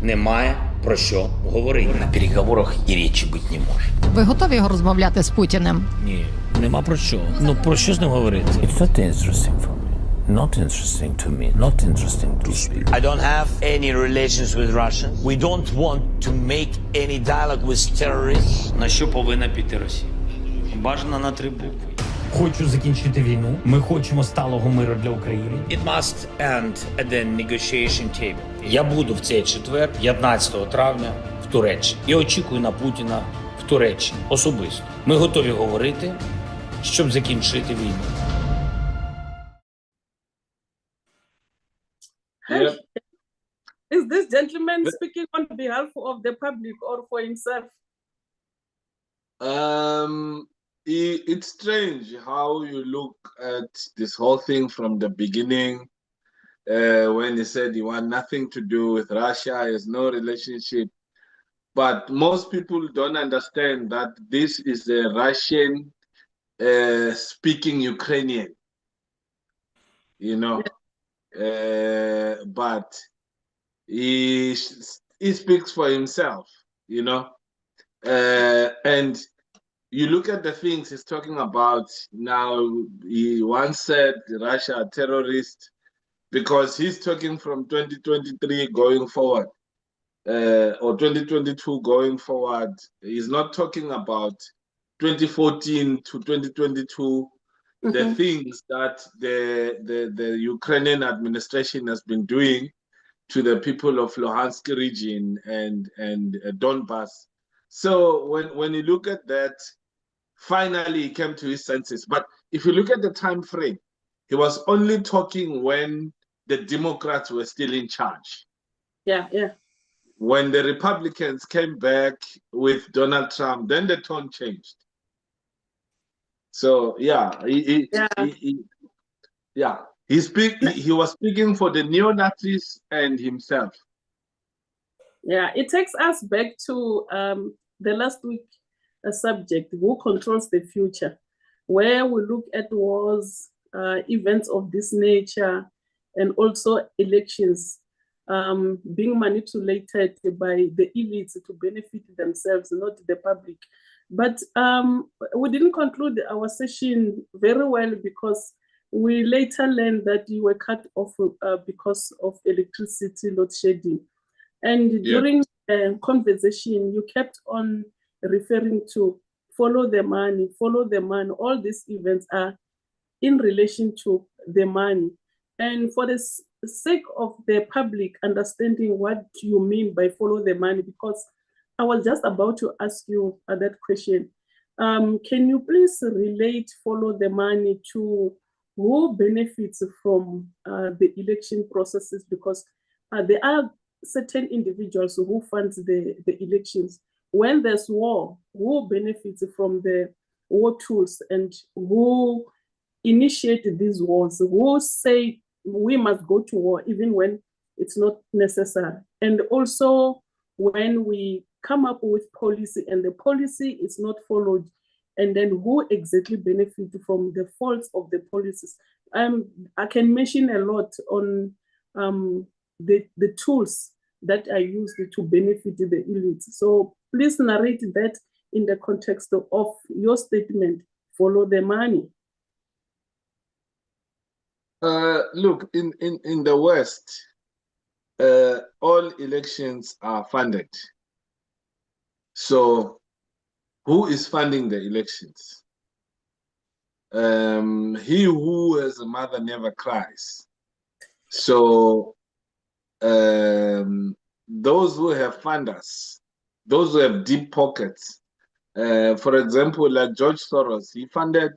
немає про що говорити. На переговорах і речі бути не може. Ви готові розмовляти з Путіним? Ні, нема про що. Ну, про що з ним говорити? It's not interesting for me. Not interesting to me. Not interesting to speak. I don't have any relations with Russia. We don't want to make any dialogue with terrorists. На що повинна піти Росія? Бажано на 3 букви. Хочу закінчити війну. Ми хочемо сталого миру для України. It must end at the negotiation table. Я буду в цей четвер, 15 травня, в Туреччині. І очікую на Путіна в Туреччині особисто. Ми готові говорити, щоб закінчити війну. Yeah. Is this gentleman speaking on behalf of the public or for himself? It's strange how you look at this whole thing from the beginning, when he said he want nothing to do with Russia, he has no relationship. But most people don't understand that this is a Russian speaking Ukrainian, you know. But he speaks for himself, you know. And you look at the things he's talking about now. He once said Russia are terrorists because he's talking from 2023 going forward, or 2022 going forward. He's not talking about 2014 to 2022. The things that the Ukrainian administration has been doing to the people of Luhansk region and Donbass. So when you look at that, finally he came to his senses. But if you look at the time frame, he was only talking when the Democrats were still in charge. Yeah. When the Republicans came back with Donald Trump, then the tone changed. So he was speaking for the neo-Nazis and himself. Yeah, it takes us back to the last week subject, who controls the future, where we look at wars, events of this nature, and also elections being manipulated by the elites to benefit themselves, not the public. But we didn't conclude our session very well because we later learned that you were cut off because of electricity load shedding. And during the conversation, you kept on referring to follow the money, follow the money. All these events are in relation to the money. And for the sake of the public understanding what you mean by follow the money, because I was just about to ask you that question. Can you please relate follow the money to who benefits from the election processes? Because there are certain individuals who fund the elections. When there's war, who benefits from the war tools and who initiate these wars? Who say we must go to war even when it's not necessary? And also when we come up with policy and the policy is not followed, and then who exactly benefit from the faults of the policies? I can mention a lot on the tools that are used to benefit the elites. So please narrate that in the context of your statement, follow the money. Look, in the West, all elections are funded. So who is funding the elections? He who has a mother never cries. So those who have funders, those who have deep pockets, for example, like George Soros, he funded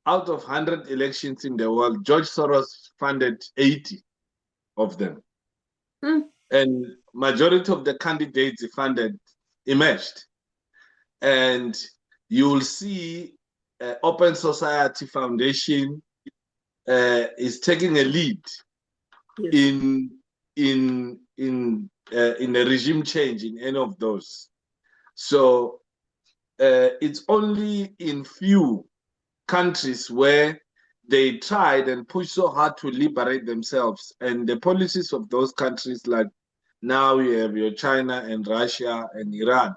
out of 100 elections in the world, George Soros funded 80 of them. And majority of the candidates he funded emerged. And you'll see Open Society Foundation is taking a lead in a regime change in any of those. So it's only in few countries where they tried and pushed so hard to liberate themselves. And the policies of those countries, like now you have your China and Russia and Iran.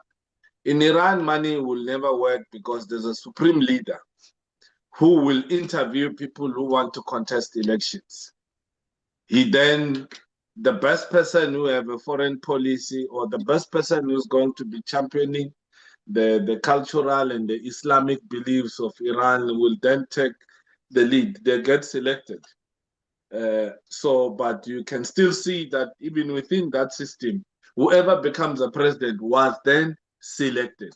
In Iran, money will never work because there's a supreme leader who will interview people who want to contest elections. He then, the best person who have a foreign policy or the best person who's going to be championing the cultural and the Islamic beliefs of Iran will then take the lead. They get selected. But you can still see that even within that system, whoever becomes a president was then selected.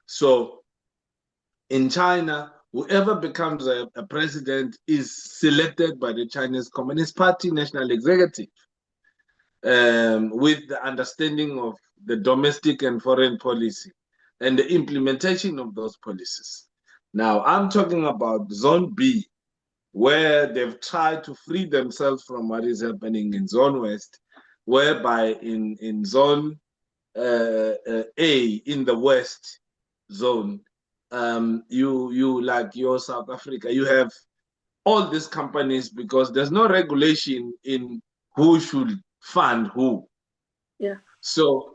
So in China, whoever becomes a president is selected by the Chinese Communist Party National Executive with the understanding of the domestic and foreign policy and the implementation of those policies. Now, I'm talking about Zone B, where they've tried to free themselves from what is happening in Zone West, whereby in Zone A, in the West zone, you like your South Africa, you have all these companies because there's no regulation in who should fund who. Yeah. So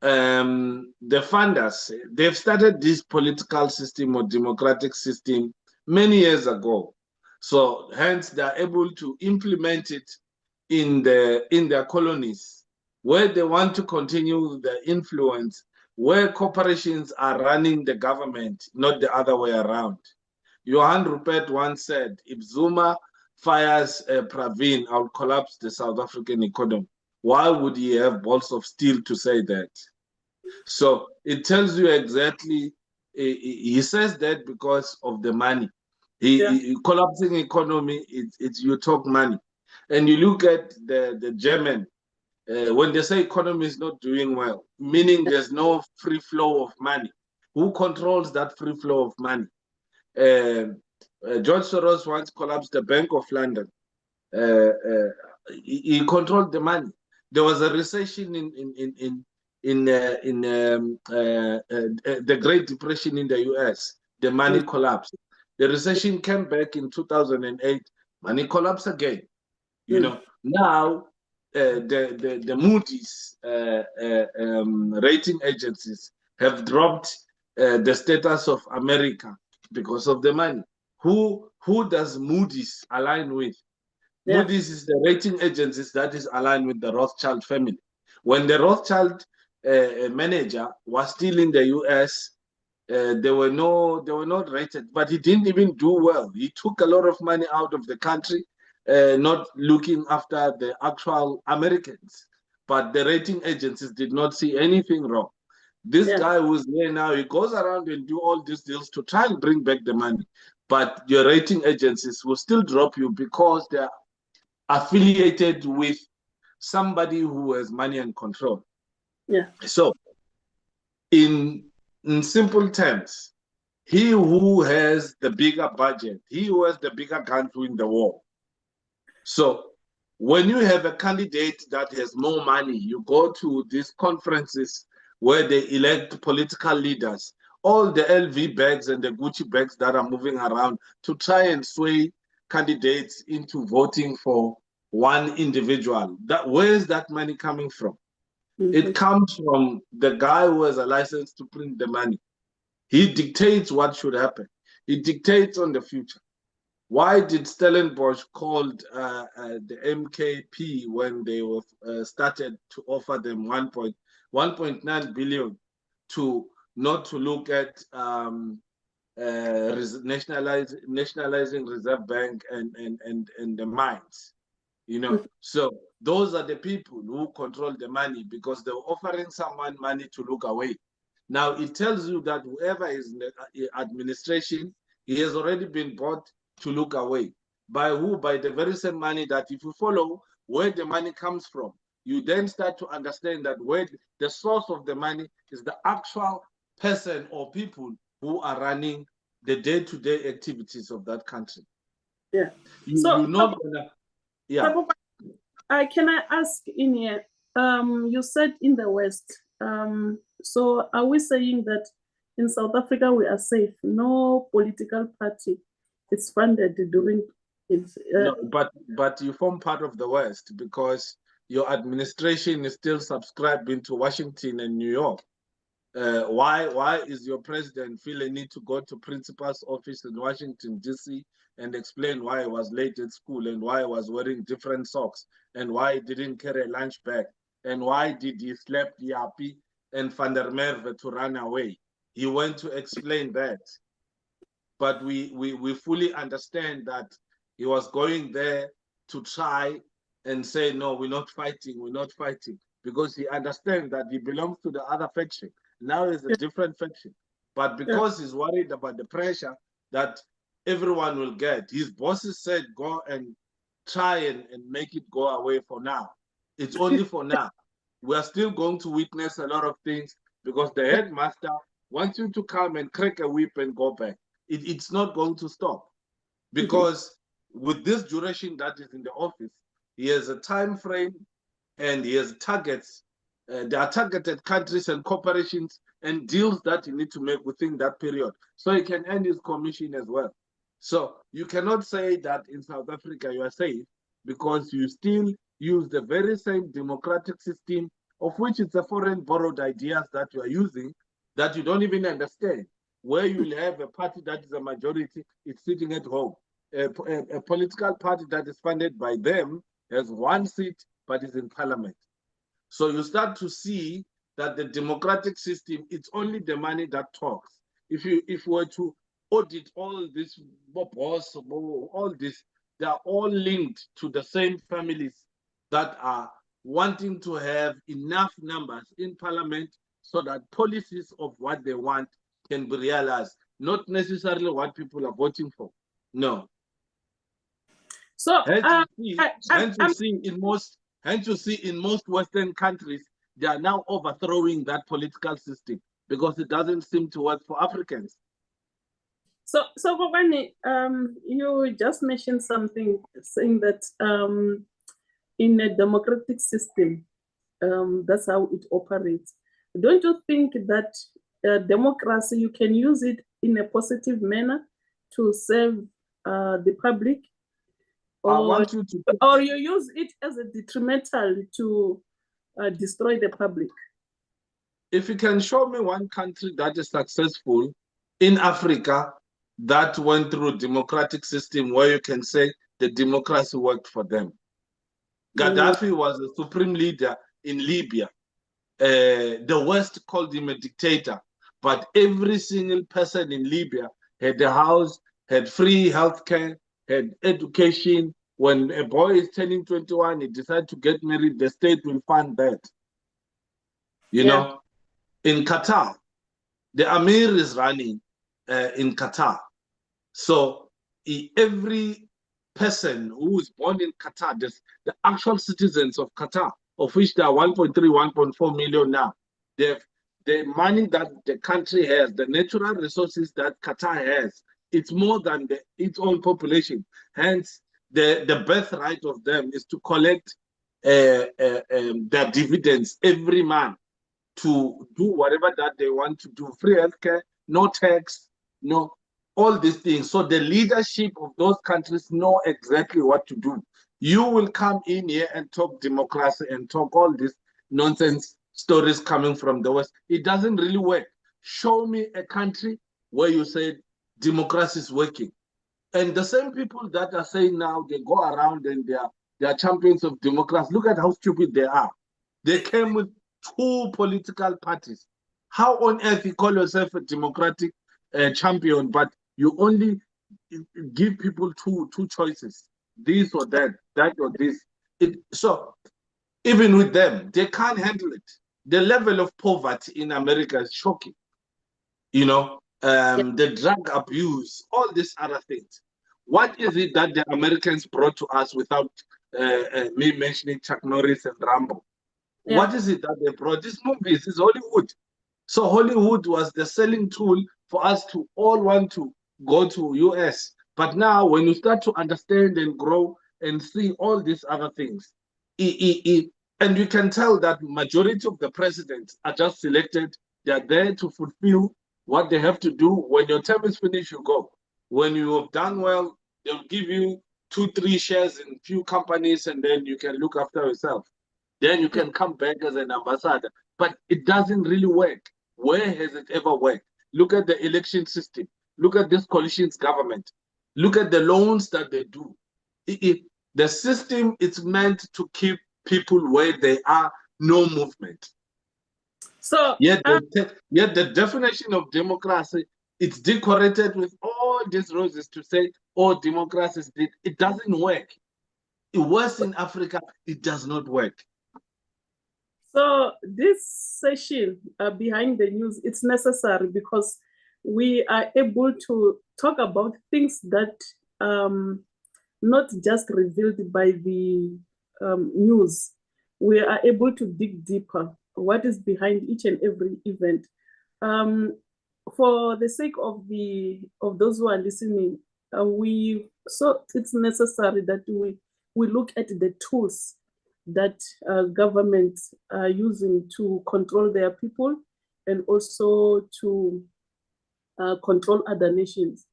the funders, they've started this political system or democratic system many years ago. So hence they're able to implement it in their colonies where they want to continue the influence, where corporations are running the government, not the other way around. Johan Rupert once said, if Zuma fires Pravin, I'll collapse the South African economy. Why would he have balls of steel to say that? So it tells you exactly, he says that because of the money. Collapsing economy, it's you talk money. And you look at the German, when they say economy is not doing well, meaning there's no free flow of money. Who controls that free flow of money? George Soros once collapsed the Bank of London. He controlled the money. There was a recession in the Great Depression in the US. The money collapsed. The recession came back in 2008. Money collapsed again. You know, now the Moody's rating agencies have dropped the status of America because of the money. Who does Moody's align with? Yeah. Moody's is the rating agencies that is aligned with the Rothschild family. When the Rothschild manager was still in the US, they were not rated, but he didn't even do well. He took a lot of money out of the country, not looking after the actual Americans. But the rating agencies did not see anything wrong. This guy who's there now, he goes around and do all these deals to try and bring back the money. But your rating agencies will still drop you because they're affiliated with somebody who has money and control. Yeah. So in simple terms, he who has the bigger budget, he who has the bigger guns win the war. So when you have a candidate that has more money, you go to these conferences where they elect political leaders, all the LV bags and the Gucci bags that are moving around to try and sway candidates into voting for one individual. Where is that money coming from? It comes from the guy who has a license to print the money. He dictates what should happen. He dictates on the future. Why did Stellenbosch called the MKP when they were started to offer them 1.9 billion to not to look at nationalizing Reserve Bank and the mines? You know, so those are the people who control the money because they're offering someone money to look away. Now, it tells you that whoever is in the administration, he has already been bought to look away. By who? By the very same money that if you follow where the money comes from, you then start to understand that where the source of the money is the actual person or people who are running the day-to-day activities of that country. Yeah. You're not gonna... Yeah. Can I ask in here? You said in the West. So are we saying that in South Africa we are safe? No political party it's funded during its. No, but you form part of the West because your administration is still subscribing to Washington and New York. Why is your president feel a need to go to principal's office in Washington, D.C. and explain why he was late at school and why he was wearing different socks and why he didn't carry a lunch bag and why did he slap Yapi and Van der Merwe to run away? He went to explain that. But we fully understand that he was going there to try and say, no, we're not fighting, because he understands that he belongs to the other faction. Now it's a different faction. But because he's worried about the pressure that everyone will get, his bosses said, go and try and make it go away for now. It's only for now. We are still going to witness a lot of things because the headmaster wants you to come and crack a whip and go back. It's not going to stop. Because with this duration that is in the office, he has a time frame and he has targets. There are targeted countries and corporations and deals that you need to make within that period. So he can end his commission as well. So you cannot say that in South Africa you are safe because you still use the very same democratic system of which it's a foreign borrowed ideas that you are using that you don't even understand. Where you will have a party that is a majority, it's sitting at home. A political party that is funded by them has one seat, but is in parliament. So you start to see that the democratic system, it's only the money that talks. If we were to audit all this, all this, they are all linked to the same families that are wanting to have enough numbers in parliament so that policies of what they want can be realized, not necessarily what people are voting for. No. So hence you see in most Western countries, they are now overthrowing that political system because it doesn't seem to work for Africans. So Bobani, you just mentioned something saying that in a democratic system, that's how it operates. Don't you think that democracy, you can use it in a positive manner to serve the public? Or you use it as a detrimental to destroy the public? If you can show me one country that is successful in Africa that went through a democratic system where you can say the democracy worked for them. Gaddafi was the supreme leader in Libya. The West called him a dictator, but every single person in Libya had a house, had free healthcare, had education. When a boy is turning 21, he decides to get married, the state will fund that. You know, in Qatar, the Amir is running in Qatar. So every person who is born in Qatar, the actual citizens of Qatar, of which there are 1.3, 1.4 million now, the money that the country has, the natural resources that Qatar has, it's more than its own population. Hence, the birthright of them is to collect their dividends every month to do whatever that they want to do. Free healthcare, no tax, no, all these things. So the leadership of those countries know exactly what to do. You will come in here and talk democracy and talk all these nonsense stories coming from the West. It doesn't really work. Show me a country where you say democracy is working. And the same people that are saying now, they go around and they are champions of democracy. Look at how stupid they are. They came with 2 political parties. How on earth you call yourself a democratic champion, but you only give people two choices, this or that or this. So even with them, they can't handle it. The level of poverty in America is shocking. You know, the drug abuse, all these other things. What is it that the Americans brought to us without me mentioning Chuck Norris and Rambo? Yeah. What is it that they brought? These movies is Hollywood. So Hollywood was the selling tool for us to all want to go to US. But now when you start to understand and grow and see all these other things, and you can tell that majority of the presidents are just selected. They are there to fulfill what they have to do. When your term is finished, you go. When you have done well, they'll give you 2-3 shares in few companies, and then you can look after yourself. Then you can come back as an ambassador. But it doesn't really work. Where has it ever worked? Look at the election system. Look at this coalition's government. Look at the loans that they do. The system is meant to keep people where they are, no movement. So Yet the definition of democracy, it's decorated with all these roses to say, oh, democracy is dead. It doesn't work. It works in Africa, it does not work. So this session behind the news, it's necessary because we are able to talk about things that not just revealed by the news. We are able to dig deeper what is behind each and every event. For the sake of those who are listening, so it's necessary that we look at the tools that governments are using to control their people and also to control other nations.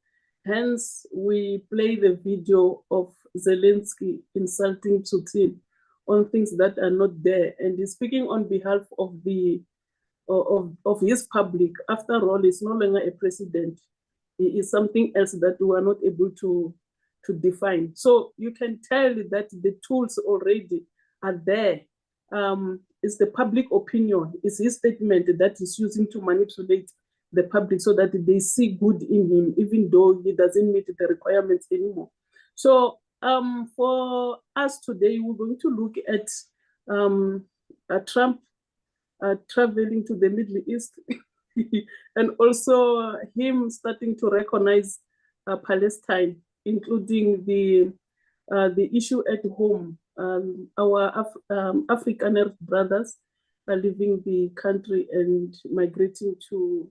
Hence, we play the video of Zelensky insulting Putin on things that are not there, and he's speaking on behalf of of his public. After all, he's no longer a president. He is something else that we are not able to define. So you can tell that the tools already are there. It's the public opinion, it's his statement that he's using to manipulate the public so that they see good in him, even though he doesn't meet the requirements anymore. So for us today, we're going to look at Trump traveling to the Middle East and also him starting to recognize Palestine, including the issue at home. Our Afrikaner brothers are leaving the country and migrating to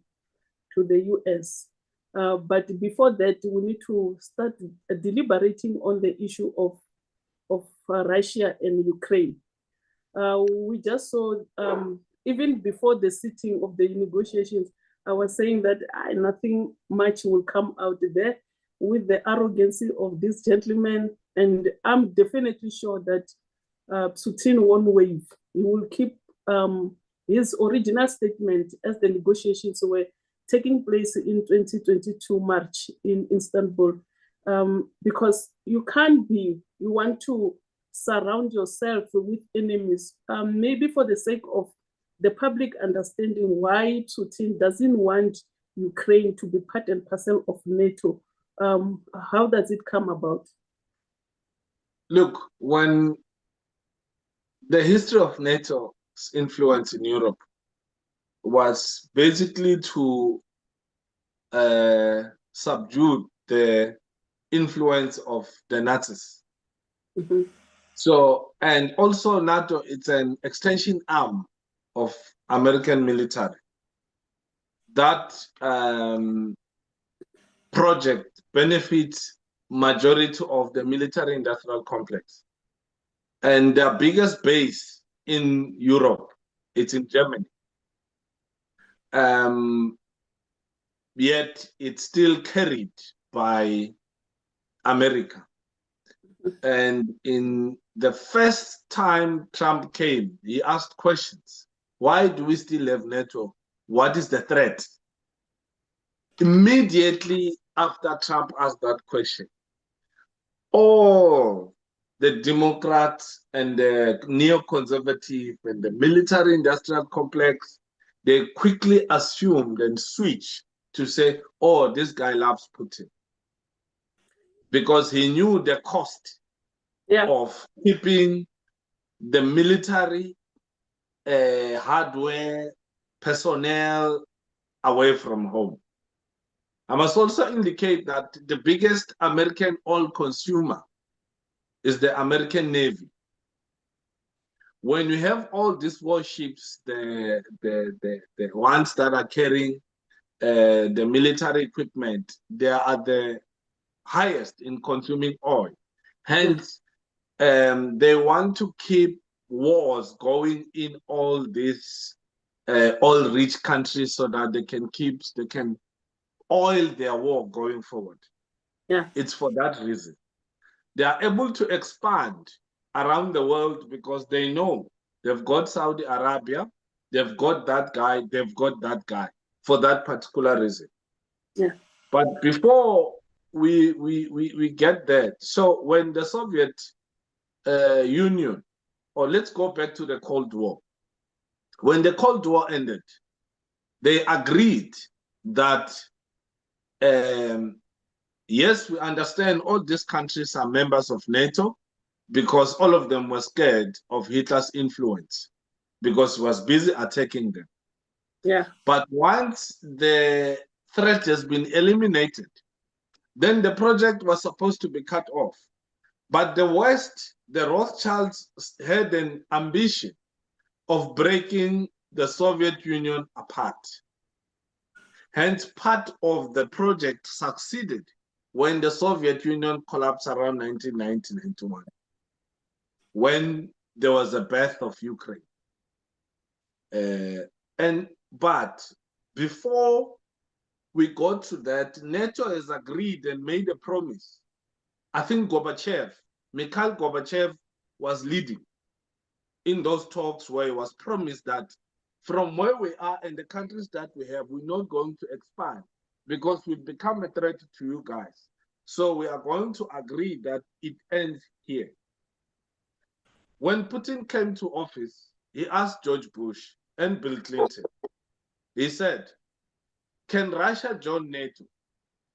the US. But before that, we need to start deliberating on the issue of Russia and Ukraine. We just saw, even before the sitting of the negotiations, I was saying that nothing much will come out there with the arrogancy of this gentleman. And I'm definitely sure that Putin won't wave. He will keep his original statement as the negotiations were taking place in 2022 March in Istanbul. Because you want to surround yourself with enemies, maybe for the sake of the public understanding why Putin doesn't want Ukraine to be part and parcel of NATO. How does it come about? Look, when the history of NATO's influence in Europe was basically to subdue the influence of the Nazis. Mm-hmm. So, and also NATO, it's an extension arm of American military. That project benefits majority of the military industrial complex. And their biggest base in Europe, it's in Germany. Yet it's still carried by America. And in the first time Trump came, he asked questions. Why do we still have NATO? What is the threat? Immediately after Trump asked that question, all the Democrats and the neoconservative and the military industrial complex, they quickly assumed and switched to say, oh, this guy loves Putin. Because he knew the cost of keeping the military hardware, personnel away from home. I must also indicate that the biggest American oil consumer is the American Navy. When you have all these warships, the ones that are carrying the military equipment, they are the highest in consuming oil. Hence, they want to keep wars going in all these oil-rich countries so that they can oil their war going forward. Yeah. It's for that reason. They are able to expand around the world because they know they've got Saudi Arabia, they've got that guy, they've got that guy for that particular reason. Yeah. But before we get there, so when the Soviet Union, or let's go back to the Cold War, when the Cold War ended, they agreed that yes, we understand all these countries are members of NATO because all of them were scared of Hitler's influence because he was busy attacking them. Yeah. But once the threat has been eliminated, then the project was supposed to be cut off. But the West, the Rothschilds, had an ambition of breaking the Soviet Union apart. Hence, part of the project succeeded when the Soviet Union collapsed around 1990-91, when there was a birth of Ukraine. But before we got to that, NATO has agreed and made a promise. I think Mikhail Gorbachev was leading in those talks where it was promised that from where we are and the countries that we have, we're not going to expand because we've become a threat to you guys. So we are going to agree that it ends here. When Putin came to office, he asked George Bush and Bill Clinton, he said, can Russia join NATO?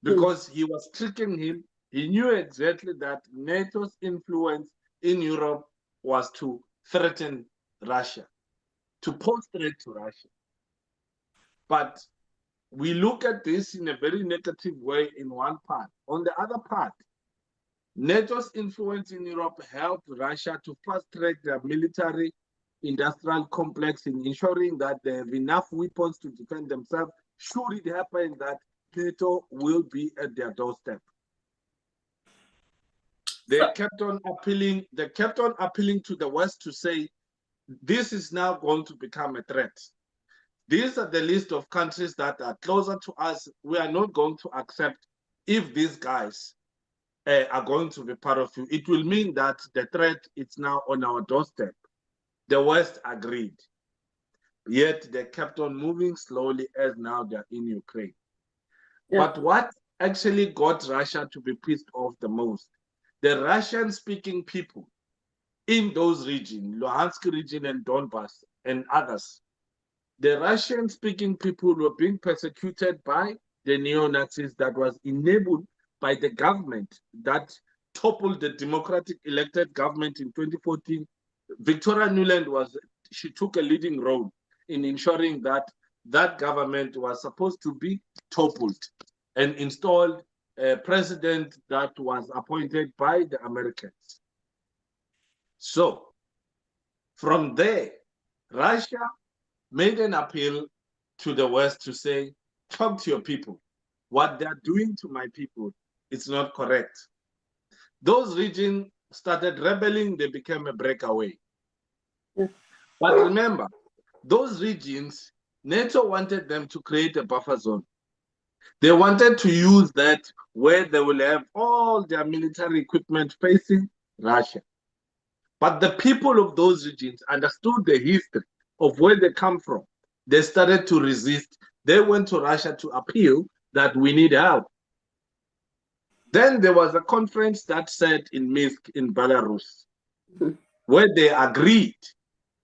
Because he was tricking him. He knew exactly that NATO's influence in Europe was to threaten Russia, to pose threat to Russia. But we look at this in a very negative way in one part. On the other part, NATO's influence in Europe helped Russia to fast-track their military industrial complex in ensuring that they have enough weapons to defend themselves should it happen that NATO will be at their doorstep. They kept on appealing to the West to say, this is now going to become a threat. These are the list of countries that are closer to us. We are not going to accept if these guys are going to be part of you. It will mean that the threat is now on our doorstep. The West agreed. Yet they kept on moving slowly as now they're in Ukraine. Yeah. But what actually got Russia to be pissed off the most? The Russian-speaking people in those regions, Luhansk region and Donbass and others, the Russian-speaking people were being persecuted by the neo-Nazis that was enabled by the government that toppled the democratic elected government in 2014. Victoria Nuland she took a leading role in ensuring that that government was supposed to be toppled and installed a president that was appointed by the Americans. So from there, Russia made an appeal to the West to say, talk to your people. What they're doing to my people is not correct. Those regions started rebelling, they became a breakaway. Yeah. But remember, those regions, NATO wanted them to create a buffer zone. They wanted to use that where they will have all their military equipment facing Russia. But the people of those regions understood the history of where they come from. They started to resist. They went to Russia to appeal that we need help. Then there was a conference that said in Minsk in Belarus, where they agreed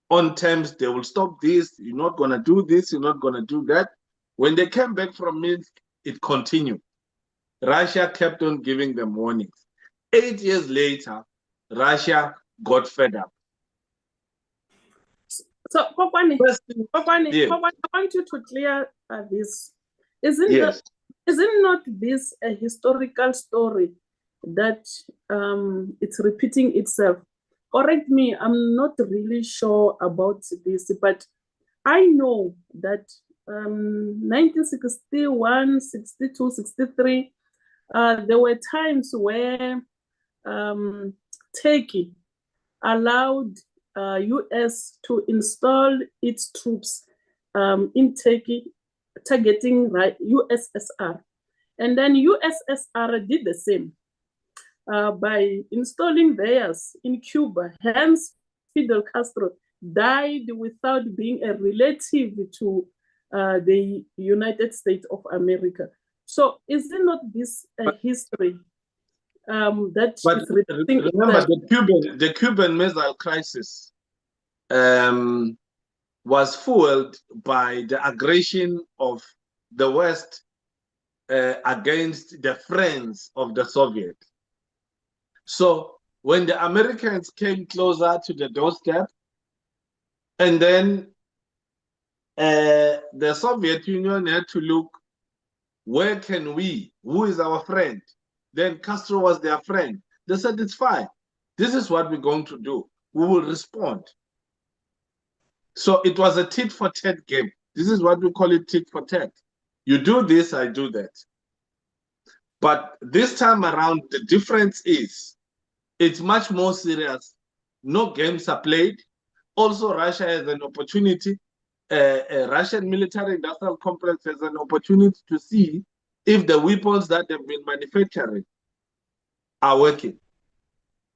on terms, they will stop this, you're not going to do this, you're not going to do that. When they came back from Minsk, it continued. Russia kept on giving them warnings. 8 years later, Russia got fed up. So, Popani, I want you to clear this. Isn't not this a historical story that it's repeating itself? Correct me, I'm not really sure about this, but I know that 1961, 62, 63, there were times where Turkey allowed US to install its troops in Turkey, targeting USSR. And then USSR did the same by installing theirs in Cuba. Hence, Fidel Castro died without being a relative to the United States of America. So is it not this history that But is repeating remember, itself? the Cuban Missile Crisis was fueled by the aggression of the West against the friends of the Soviet. So when the Americans came closer to the doorstep, and then the Soviet Union had to look, where can we, who is our friend? Then Castro was their friend. They said, it's fine. This is what we're going to do. We will respond. So it was a tit for tat game. This is what we call it, tit for tat. You do this, I do that. But this time around, the difference is it's much more serious. No games are played. Also, Russia has an opportunity. A Russian military industrial complex has an opportunity to see if the weapons that they've been manufacturing are working.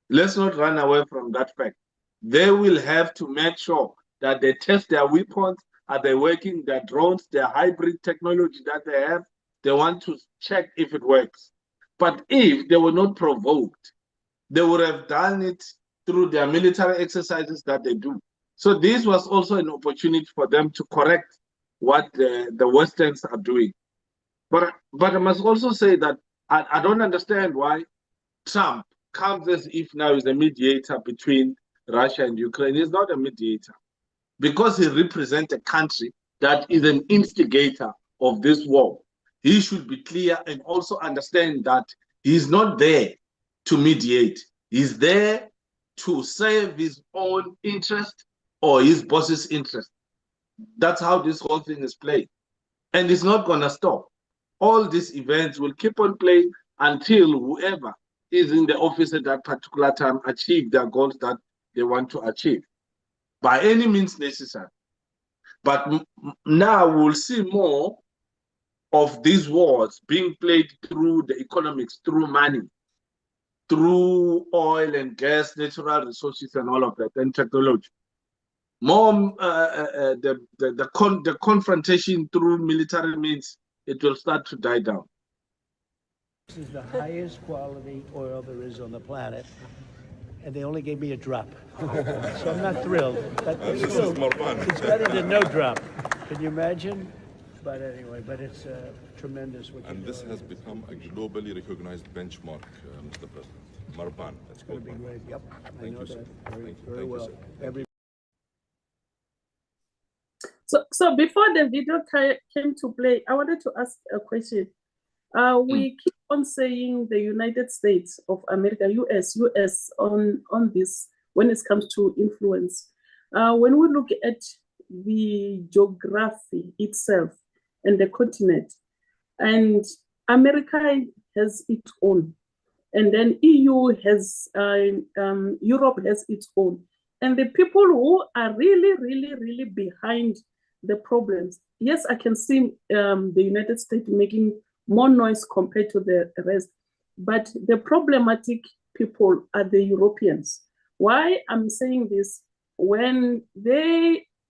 Let's not run away from that fact. They will have to make sure that they test their weapons. Are they working? Their drones, their hybrid technology that they have, they want to check if it works. But if they were not provoked, they would have done it through their military exercises that they do. So this was also an opportunity for them to correct what the Westerns are doing. But I must also say that I don't understand why Trump comes as if now he's a mediator between Russia and Ukraine. He's not a mediator because he represents a country that is an instigator of this war. He should be clear and also understand that he's not there to mediate. He's there to serve his own interest or his boss's interest. That's how this whole thing is played. And it's not going to stop. All these events will keep on playing until whoever is in the office at that particular time achieve their goals that they want to achieve by any means necessary. But now we'll see more of these wars being played through the economics, through money, through oil and gas, natural resources, and all of that, and technology. More the confrontation through military means, it will start to die down. This is the highest quality oil there is on the planet, and they only gave me a drop. So I'm not thrilled. But still, it's better than no drop. Can you imagine? But anyway, but it's tremendous. And this has become a globally recognized benchmark, Mr. President. Marban. It's going to be great. Yep. Thank you, sir. Very well. So before the video came to play, I wanted to ask a question. We keep on saying the United States of America, US on this when it comes to influence. When we look at the geography itself and the continent, and America has its own, and then EU has, Europe has its own, and the people who are really behind the problems. Yes, I can see the United States making more noise compared to the rest, but the problematic people are the Europeans. Why I'm saying this? When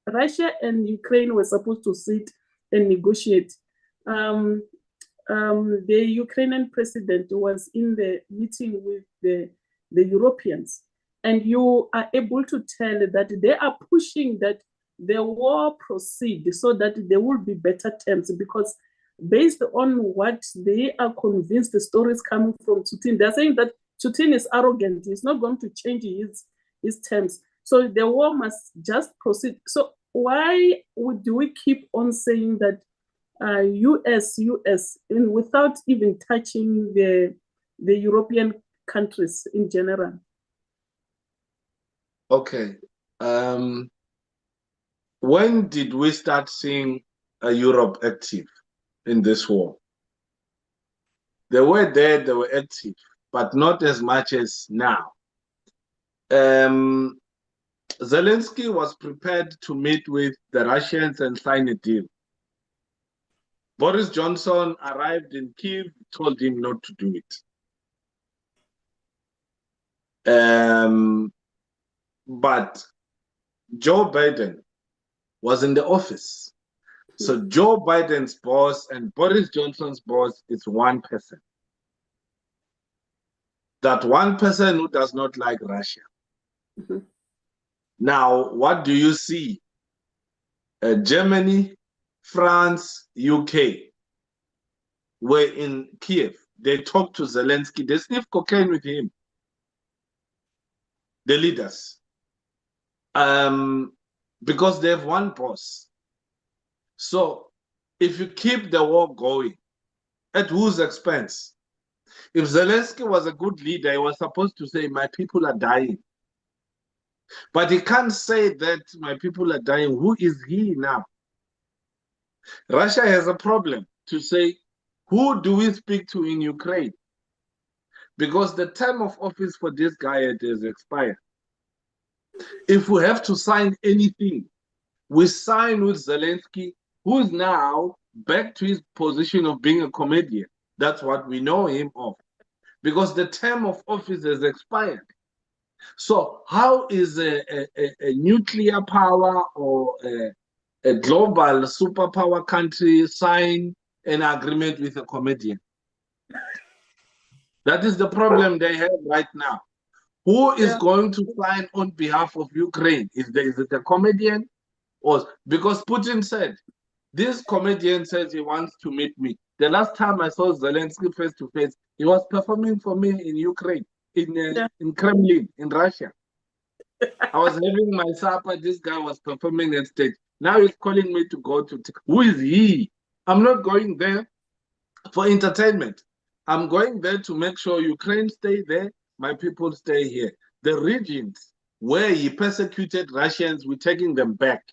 Russia and Ukraine were supposed to sit and negotiate, the Ukrainian president was in the meeting with the Europeans, and you are able to tell that they are pushing that the war proceed so that there will be better terms, because based on what they are convinced, the stories coming from Putin, they're saying that Putin is arrogant. He's not going to change his terms. So the war must just proceed. So why do we keep on saying that US, and without even touching the European countries in general? Okay. When did we start seeing Europe active in this war? They were there, they were active, but not as much as now. Zelensky was prepared to meet with the Russians and sign a deal. Boris Johnson arrived in Kyiv, told him not to do it. But Joe Biden was in the office. So Joe Biden's boss and Boris Johnson's boss is one person. That one person who does not like Russia. Now, what do you see? Germany, France, UK were in Kiev. They talked to Zelensky. They sniffed cocaine with him. The leaders. Because they have one boss. So if you keep the war going, at whose expense? If Zelensky was a good leader, he was supposed to say, my people are dying. But he can't say that my people are dying. Who is he now? Russia has a problem to say, who do we speak to in Ukraine? Because the term of office for this guy has expired. If we have to sign anything, we sign with Zelensky, who is now back to his position of being a comedian. That's what we know him of. Because the term of office has expired. So how is a nuclear power or a global superpower country sign an agreement with a comedian? That is the problem they have right now. Who is going to sign on behalf of Ukraine? Is it a comedian? Or because Putin said, this comedian says he wants to meet me. The last time I saw Zelensky face to face, he was performing for me in Ukraine, in Kremlin, in Russia. I was having my supper. This guy was performing on stage. Now he's calling me to go to. Who is he? I'm not going there for entertainment. I'm going there to make sure Ukraine stay there, my people stay here. The regions where he persecuted Russians, we're taking them back.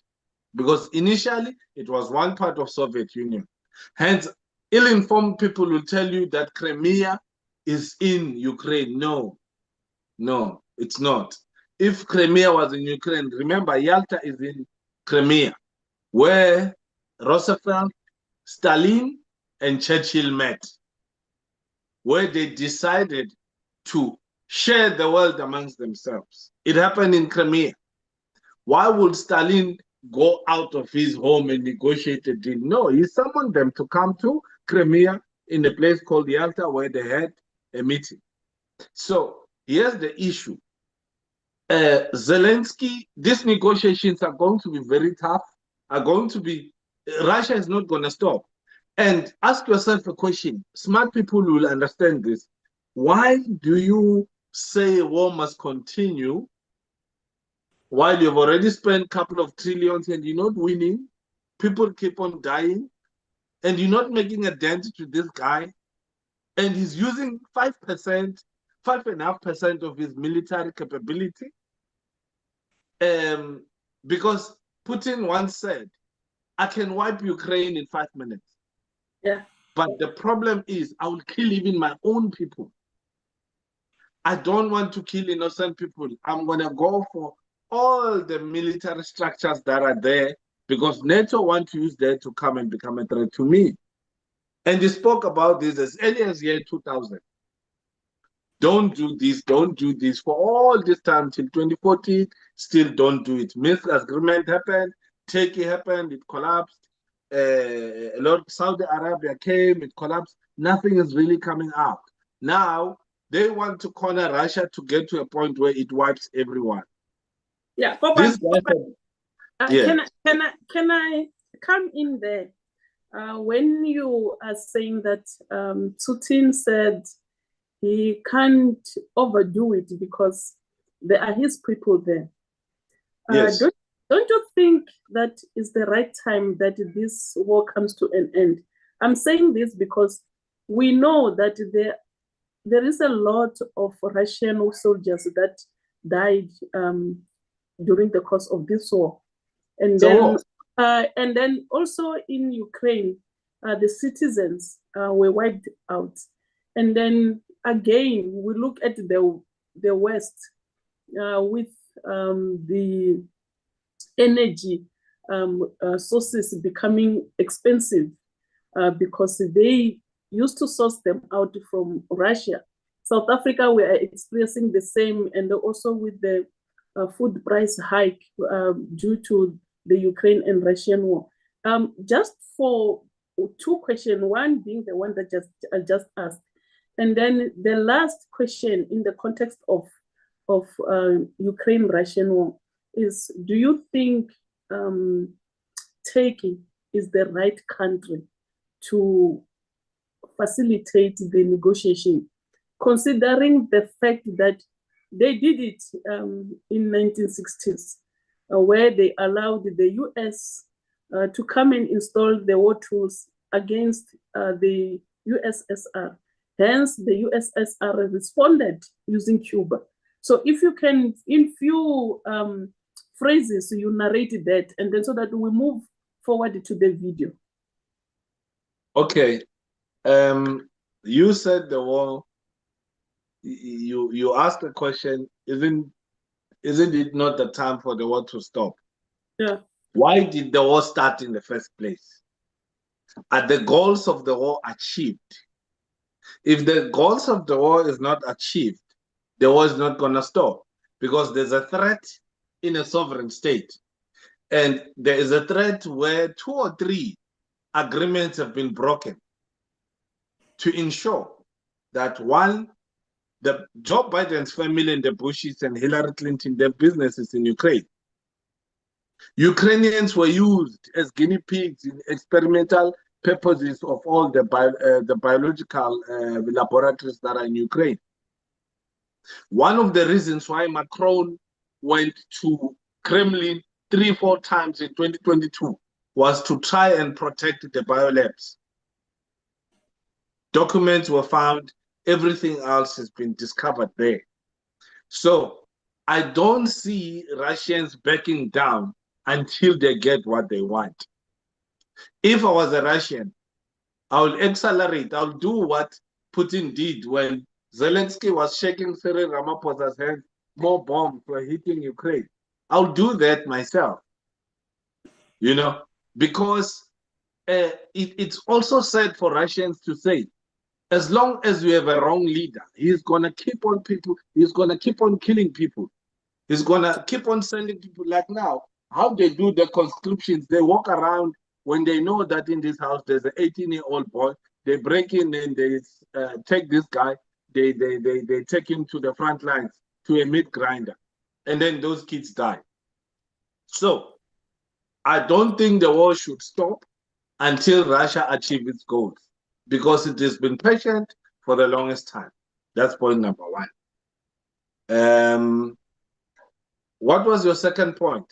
Because initially, it was one part of Soviet Union. Hence, ill-informed people will tell you that Crimea is in Ukraine. No, it's not. If Crimea was in Ukraine, remember, Yalta is in Crimea, where Roosevelt, Stalin, and Churchill met, where they decided to share the world amongst themselves. It happened in Crimea. Why would Stalin go out of his home and negotiate a deal? No, he summoned them to come to Crimea in a place called Yalta, where they had a meeting. So here's the issue. Zelensky, these negotiations are going to be very tough, Russia is not going to stop. And ask yourself a question. Smart people will understand this. Why do you say war must continue while you've already spent a couple of trillions and you're not winning? People keep on dying and you're not making a dent to this guy, and he's using 5%, 5.5% of his military capability. Because Putin once said, I can wipe Ukraine in 5 minutes. Yeah. But the problem is, I will kill even my own people. I don't want to kill innocent people. I'm going to go for all the military structures that are there, because NATO want to use that to come and become a threat to me. And he spoke about this as early as year 2000. Don't do this, don't do this. For all this time till 2014, still don't do it. Minsk agreement happened, Turkey happened, it collapsed. A lot, Saudi Arabia came, it collapsed. Nothing is really coming out. Now, they want to corner Russia to get to a point where it wipes everyone. Yeah, This Can I come in there? When you are saying that Putin said he can't overdo it because there are his people there. Yes. Don't you think that is the right time that this war comes to an end? I'm saying this because we know that there is a lot of Russian soldiers that died during the course of this war. And then also in Ukraine, the citizens were wiped out. And then again, we look at the West with the energy sources becoming expensive. because they used to source them out from Russia. South Africa, we are experiencing the same, and also with the food price hike due to the Ukraine and Russian war. Just for two questions, one being the one that I just asked, and then the last question in the context of Ukraine-Russian war is: do you think Turkey is the right country to facilitate the negotiation, considering the fact that they did it in 1960s, where they allowed the US to come and install the war tools against the USSR. Hence, the USSR responded using Cuba. So if you can, in few phrases, you narrate that, and then so that we move forward to the video. Okay. You said the war. You asked the question, isn't it not the time for the war to stop? Yeah. Why did the war start in the first place? Are the goals of the war achieved? If the goals of the war is not achieved, the war is not going to stop, because there's a threat in a sovereign state. And there is a threat where 2 or 3 agreements have been broken to ensure that, one, the Joe Biden's family and the Bushes and Hillary Clinton, their businesses in Ukraine. Ukrainians were used as guinea pigs in experimental purposes of all the biological laboratories that are in Ukraine. One of the reasons why Macron went to Kremlin 3-4 times in 2022 was to try and protect the biolabs. Documents were found, everything else has been discovered there. So I don't see Russians backing down until they get what they want. If I was a Russian, I will accelerate. I'll do what Putin did when Zelensky was shaking Cyril Ramaphosa's hand, more bombs were hitting Ukraine. I'll do that myself, you know, because it's also sad for Russians to say, as long as you have a wrong leader, he's going to keep on he's going to keep on killing people. He's going to keep on sending people. Like now, how they do the conscriptions, they walk around when they know that in this house there's an 18-year-old boy. They break in and they take this guy, they take him to the front lines, to a meat grinder, and then those kids die. So I don't think the war should stop until Russia achieves its goals, because it has been patient for the longest time. That's point number 1. What was your second point?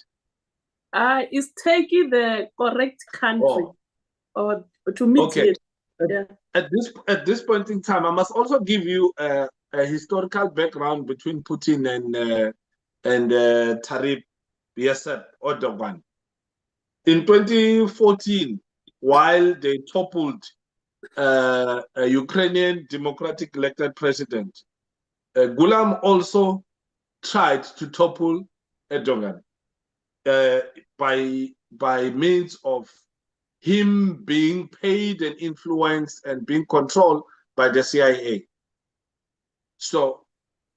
Is Turkey the correct country or to meet it? Yeah. At this point in time, I must also give you a historical background between Putin and Tayyip Erdogan. In 2014, while they toppled a Ukrainian democratic elected president, Gulam also tried to topple Erdogan by means of him being paid and influenced and being controlled by the CIA. So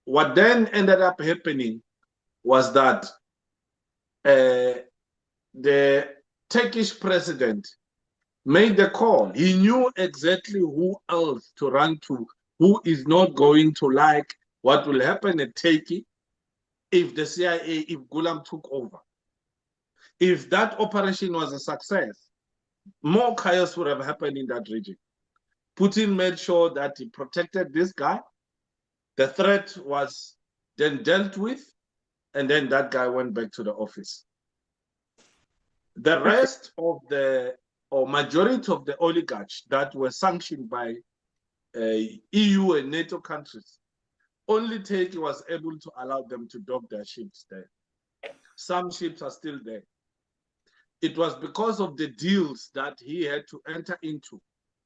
what then ended up happening was that the Turkish president made the call. He knew exactly who else to run to, who is not going to like what will happen at Turkey if the CIA, if Gulam took over. If that operation was a success, more chaos would have happened in that region. Putin made sure that he protected this guy. The threat was then dealt with, and then that guy went back to the office. The rest of or majority of the oligarchs that were sanctioned by EU and NATO countries, only Turkey was able to allow them to dock their ships there. Some ships are still there. It was because of the deals that he had to enter into,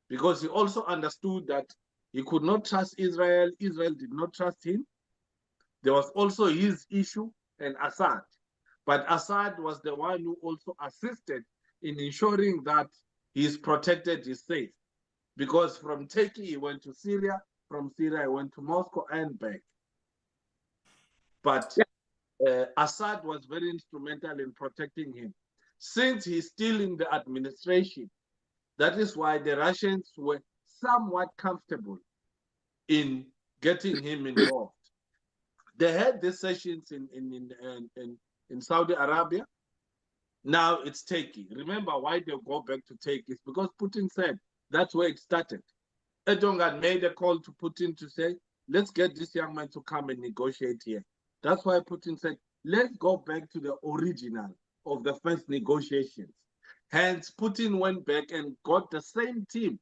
because he also understood that he could not trust Israel. Israel did not trust him. There was also his issue and Assad. But Assad was the one who also assisted in ensuring that he's protected, he's safe. Because from Turkey, he went to Syria, from Syria, he went to Moscow and back. But Assad was very instrumental in protecting him. Since he's still in the administration, that is why the Russians were somewhat comfortable in getting him involved. They had these sessions in Saudi Arabia. Now it's Turkey. Remember why they go back to Turkey? It's because Putin said that's where it started. Erdogan made a call to Putin to say, let's get this young man to come and negotiate here. That's why Putin said, let's go back to the original of the first negotiations. Hence, Putin went back and got the same team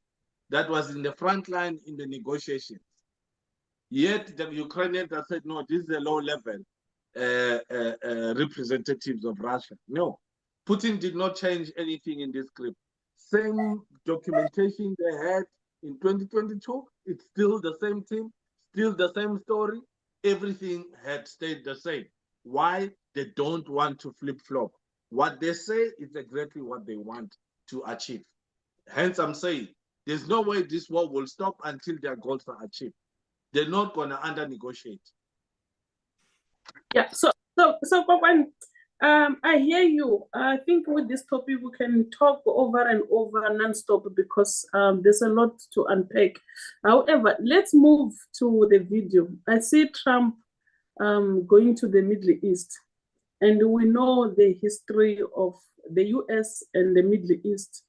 that was in the front line in the negotiations. Yet the Ukrainians have said, no, this is a low-level representatives of Russia. No, Putin did not change anything in this script. Same documentation they had in 2022, it's still the same team, still the same story. Everything had stayed the same. Why? They don't want to flip-flop. What they say is exactly what they want to achieve. Hence, I'm saying, there's no way this war will stop until their goals are achieved. They're not going to under-negotiate. Yeah, so Kokwan, I hear you. I think with this topic, we can talk over and over non-stop because there's a lot to unpack. However, let's move to the video. I see Trump going to the Middle East, and we know the history of the US and the Middle East,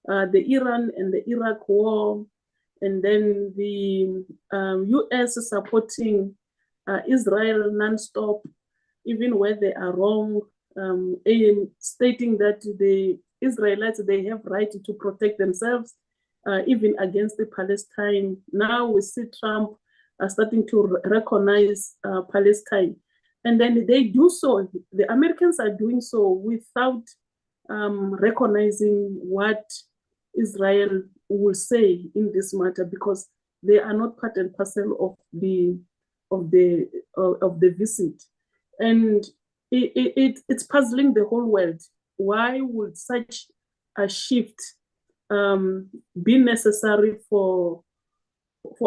the Iran and the Iraq war, and then the US supporting Israel non-stop, even where they are wrong, stating that the Israelites, they have right to protect themselves, even against the Palestine. Now we see Trump starting to recognize Palestine. And then they do so, the Americans are doing so without recognizing what Israel will say in this matter, because they are not part and parcel of the visit. And it's puzzling the whole world. Why would such a shift be necessary for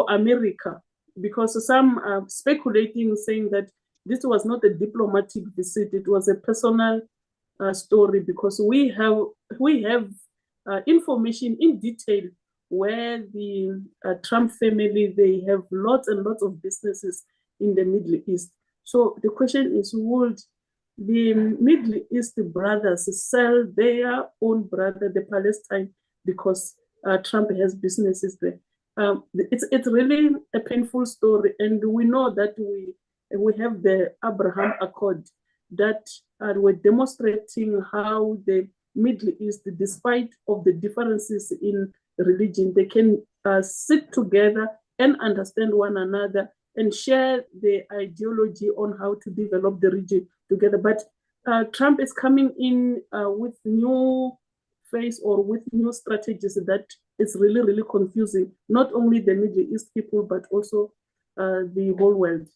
America? Because some are speculating, saying that this was not a diplomatic visit; it was a personal story, because we have information in detail where the Trump family, they have lots and lots of businesses in the Middle East. So the question is, would the Middle East brothers sell their own brother, the Palestine, because Trump has businesses there? It's really a painful story, and we know that we have the Abraham Accord that were demonstrating how the Middle East, despite of the differences in religion, they can sit together and understand one another and share the ideology on how to develop the region together. But Trump is coming in with new face or with new strategies that is really, really confusing, not only the Middle East people, but also the whole world.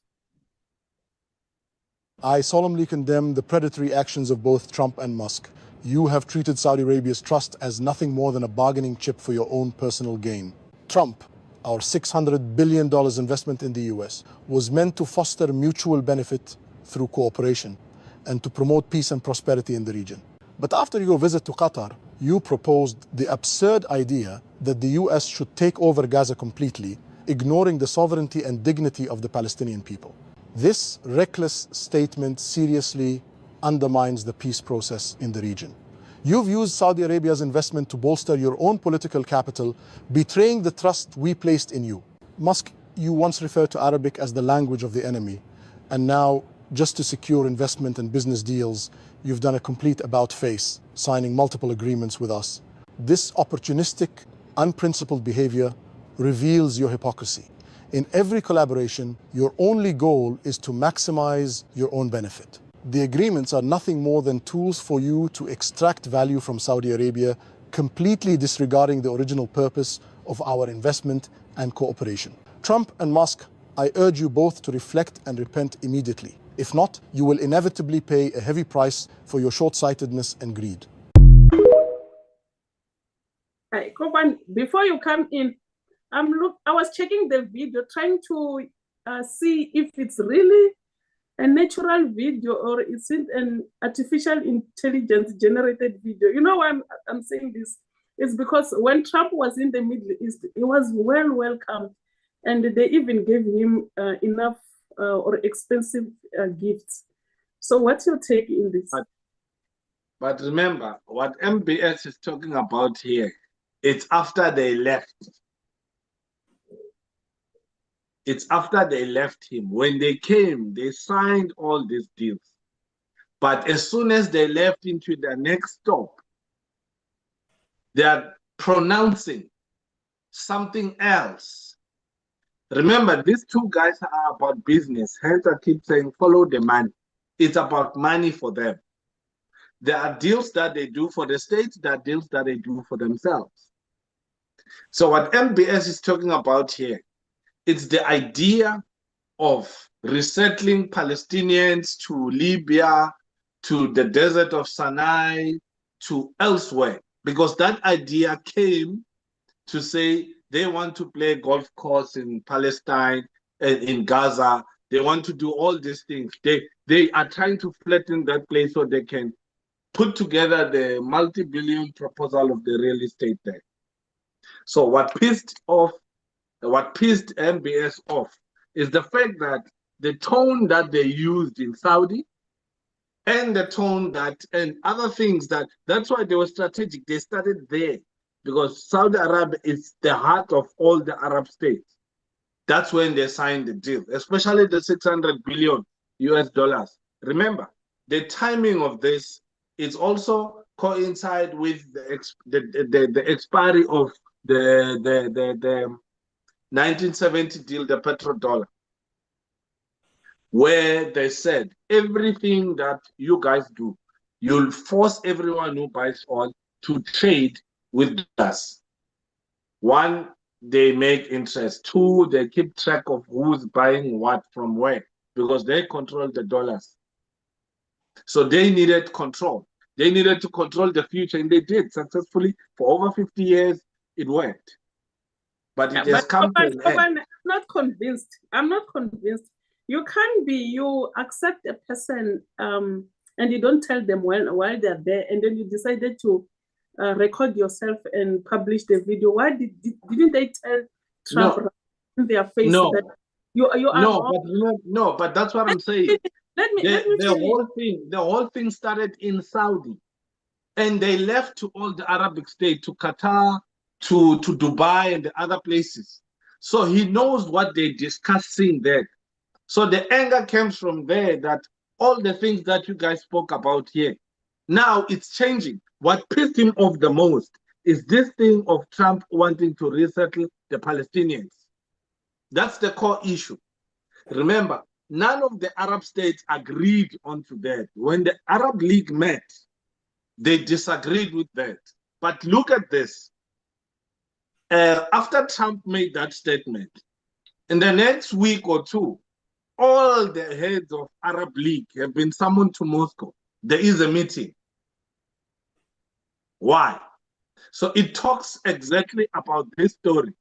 I solemnly condemn the predatory actions of both Trump and Musk. You have treated Saudi Arabia's trust as nothing more than a bargaining chip for your own personal gain. Trump, our $600 billion investment in the US, was meant to foster mutual benefit through cooperation and to promote peace and prosperity in the region. But after your visit to Qatar, you proposed the absurd idea that the US should take over Gaza completely, ignoring the sovereignty and dignity of the Palestinian people. This reckless statement seriously undermines the peace process in the region. You've used Saudi Arabia's investment to bolster your own political capital, betraying the trust we placed in you. Musk, you once referred to Arabic as the language of the enemy, and now, just to secure investment and business deals, you've done a complete about-face, signing multiple agreements with us. This opportunistic, unprincipled behavior reveals your hypocrisy. In every collaboration, your only goal is to maximize your own benefit. The agreements are nothing more than tools for you to extract value from Saudi Arabia, completely disregarding the original purpose of our investment and cooperation. Trump and Musk, I urge you both to reflect and repent immediately. If not, you will inevitably pay a heavy price for your short-sightedness and greed. Right, Koban, before you come in, I was checking the video, trying to see if it's really a natural video or is it an artificial intelligence generated video. You know why I'm saying this? It's because when Trump was in the Middle East, he was well welcomed, and they even gave him enough or expensive gifts. So what's your take in this? But remember, what MBS is talking about here, it's after they left. It's after they left him. When they came, they signed all these deals. But as soon as they left into the next stop, they are pronouncing something else. Remember, these two guys are about business. Hence, I keep saying, follow the money. It's about money for them. There are deals that they do for the state, there are deals that they do for themselves. So what MBS is talking about here, it's the idea of resettling Palestinians to Libya, to the desert of Sinai, to elsewhere, because that idea came to say they want to play golf course in Palestine and in Gaza. They want to do all these things. They are trying to flatten that place so they can put together the multi-billion proposal of the real estate there. So what pissed MBS off is the fact that the tone that they used in Saudi and the tone and other things that's why they were strategic. They started there because Saudi Arabia is the heart of all the Arab states. That's when they signed the deal, especially the 600 billion US dollars. Remember, the timing of this is also coincide with the expiry of the 1970 deal, the petrodollar, where they said everything that you guys do, you'll force everyone who buys oil to trade with us. One, they make interest. Two, they keep track of who's buying what from where, because they control the dollars. So they needed control. They needed to control the future, and they did successfully for over 50 years. It worked, but it has come to an end. I'm not convinced. I'm not convinced. You can't be. You accept a person, and you don't tell them while they're there, and then you decided to record yourself and publish the video. Why didn't they tell Trump in their face that you are wrong? No, but that's what I'm saying. The whole thing started in Saudi, and they left to all the Arabic states, to Qatar, to Dubai and the other places. So he knows what they're discussing there. So the anger comes from there, that all the things that you guys spoke about here, now it's changing. What pissed him off the most is this thing of Trump wanting to resettle the Palestinians. That's the core issue. Remember, none of the Arab states agreed onto that. When the Arab League met, they disagreed with that. But look at this. After Trump made that statement, in the next week or two, all the heads of Arab League have been summoned to Moscow. There is a meeting. Why? So it talks exactly about this story.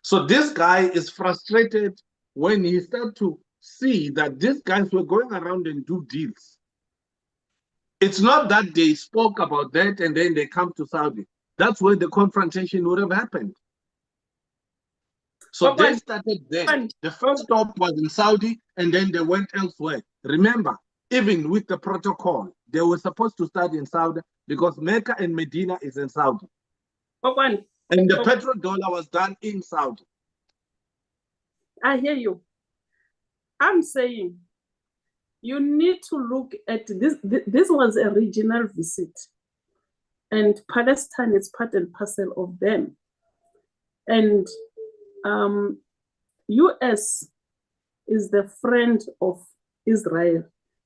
So this guy is frustrated when he started to see that these guys were going around and do deals. It's not that they spoke about that and then they come to Saudi. That's where the confrontation would have happened. So they started there. The first stop was in Saudi, and then they went elsewhere. Remember, even with the protocol, they were supposed to start in Saudi because Mecca and Medina is in Saudi. And the petrodollar was done in Saudi. I hear you. I'm saying you need to look at this. This was a regional visit, and Palestine is part and parcel of them. And US is the friend of Israel,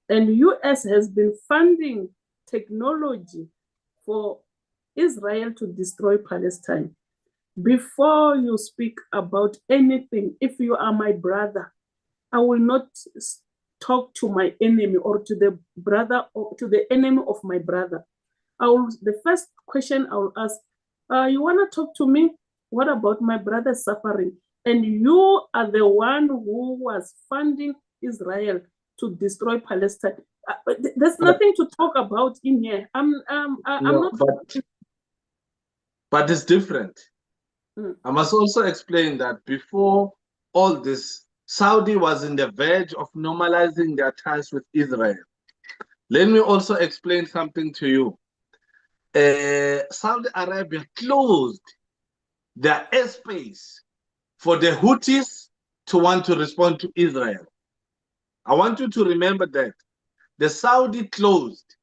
and US has been funding technology for Israel to destroy Palestine. Before you speak about anything, if you are my brother, I will not talk to my enemy or to the brother or to the enemy of my brother. The first question I will ask, You want to talk to me? What about my brother's suffering? And you are the one who was funding Israel to destroy Palestine. There's nothing to talk about in here. I'm No, not. but it's different. Mm. I must also explain that before all this, Saudi was in the verge of normalizing their ties with Israel. Let me also explain something to you. Saudi Arabia closed their airspace for the Houthis to want to respond to Israel. I want you to remember that. The Saudi closed.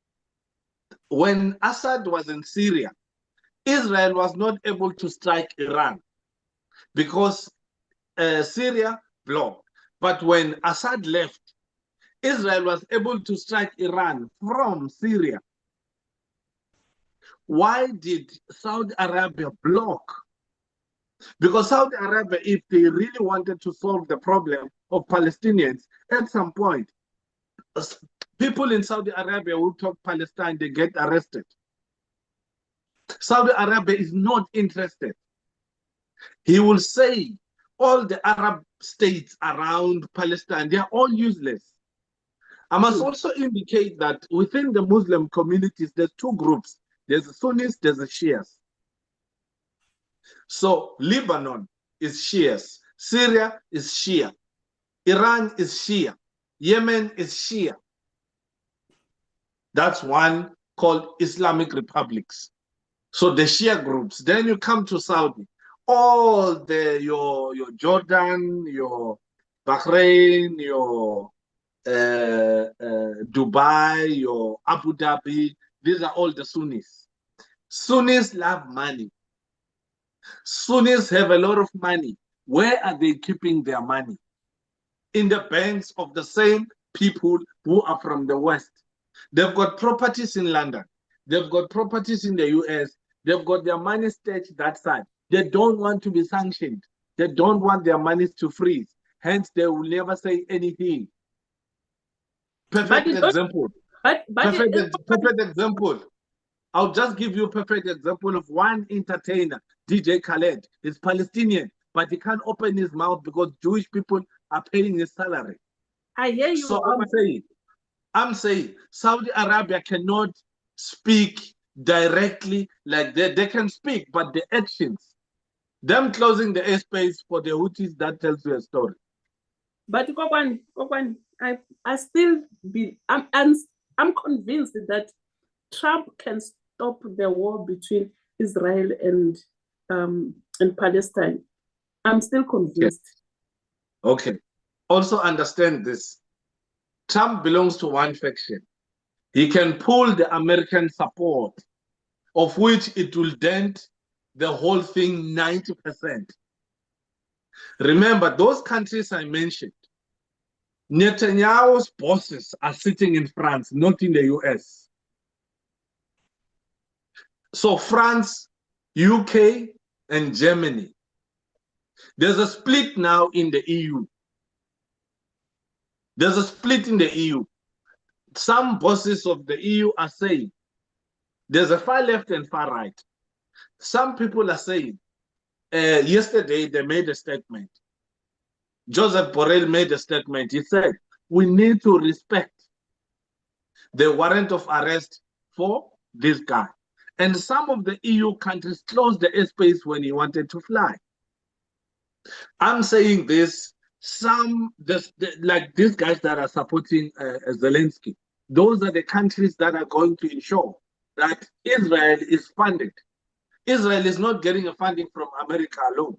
When Assad was in Syria, Israel was not able to strike Iran because Syria blocked. But when Assad left, Israel was able to strike Iran from Syria. Why did Saudi Arabia block? Because Saudi Arabia, if they really wanted to solve the problem of Palestinians, at some point, people in Saudi Arabia who talk Palestine, they get arrested. Saudi Arabia is not interested. He will say all the Arab states around Palestine, they are all useless. I must also indicate that within the Muslim communities, there's two groups. There's the Sunnis, there's the Shias. So Lebanon is Shias, Syria is Shia, Iran is Shia, Yemen is Shia. That's one called Islamic republics. So the Shia groups. Then you come to Saudi. All your Jordan, your Bahrain, your Dubai, your Abu Dhabi, these are all the Sunnis. Sunnis love money. Sunnis have a lot of money. Where are they keeping their money? In the banks of the same people who are from the West. They've got properties in London. They've got properties in the US. They've got their money staked that side. They don't want to be sanctioned. They don't want their monies to freeze. Hence, they will never say anything. Perfect example. Perfect example. I'll just give you a perfect example of one entertainer, DJ Khaled. He's Palestinian, but he can't open his mouth because Jewish people are paying his salary. I hear you. So I'm saying Saudi Arabia cannot speak directly like that. They can speak, but the actions, them closing the airspace for the Houthis, that tells you a story. But Kokwan, I still be, I'm convinced that Trump can stop the war between Israel and Palestine. I'm still convinced. Okay. Also understand this. Trump belongs to one faction. He can pull the American support, of which it will dent the whole thing 90%. Remember, those countries I mentioned, Netanyahu's bosses are sitting in France, not in the US. So France, UK, and Germany. There's a split now in the EU. There's a split in the EU. Some bosses of the EU are saying there's a far left and far right. Some people are saying, yesterday they made a statement. Joseph Borrell made a statement. He said, we need to respect the warrant of arrest for this guy. And some of the EU countries closed the airspace when he wanted to fly. I'm saying this, like these guys that are supporting Zelensky, those are the countries that are going to ensure that Israel is funded. Israel is not getting a funding from America alone.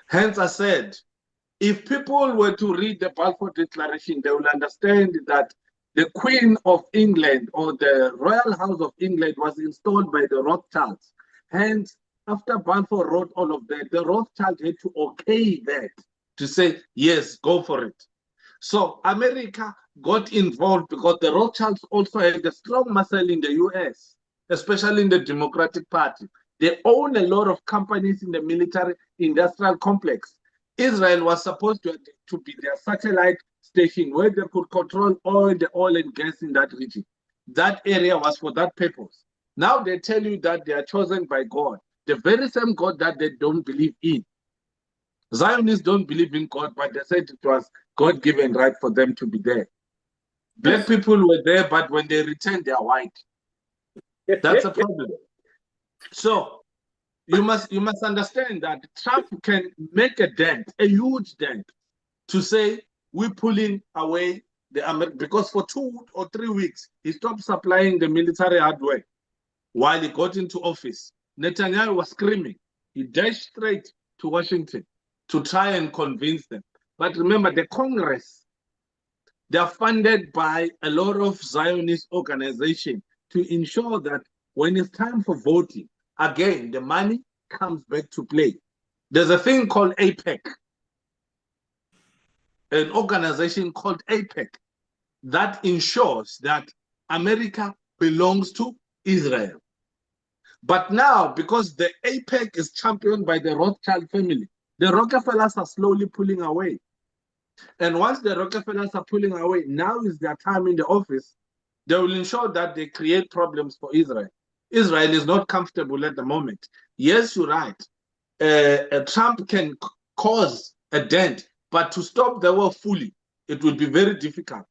Hence, I said, if people were to read the Balfour Declaration, they will understand that the Queen of England or the Royal House of England was installed by the Rothschilds. Hence, after Balfour wrote all of that, the Rothschild had to okay that, to say, yes, go for it. So America got involved because the Rothschilds also had a strong muscle in the US, especially in the Democratic Party. They own a lot of companies in the military industrial complex. Israel was supposed to be their satellite station where they could control all the oil and gas in that region. That area was for that purpose. Now they tell you that they are chosen by God, the very same God that they don't believe in. Zionists don't believe in God, but they said it was God-given right for them to be there. Black people were there, but when they returned, they are white. That's a problem. So you must understand that Trump can make a dent, a huge dent, to say we're pulling away because for 2 or 3 weeks he stopped supplying the military hardware. While he got into office, Netanyahu was screaming. He dashed straight to Washington to try and convince them. But remember, the Congress, they are funded by a lot of Zionist organizations to ensure that when it's time for voting, again, the money comes back to play. There's a thing called APEC, an organization called APEC that ensures that America belongs to Israel. But now, because the APEC is championed by the Rothschild family, the Rockefellers are slowly pulling away. And once the Rockefellers are pulling away, now is their time in the office. They will ensure that they create problems for Israel. Israel is not comfortable at the moment. Yes, you're right. Trump can cause a dent, but to stop the war fully, it will be very difficult.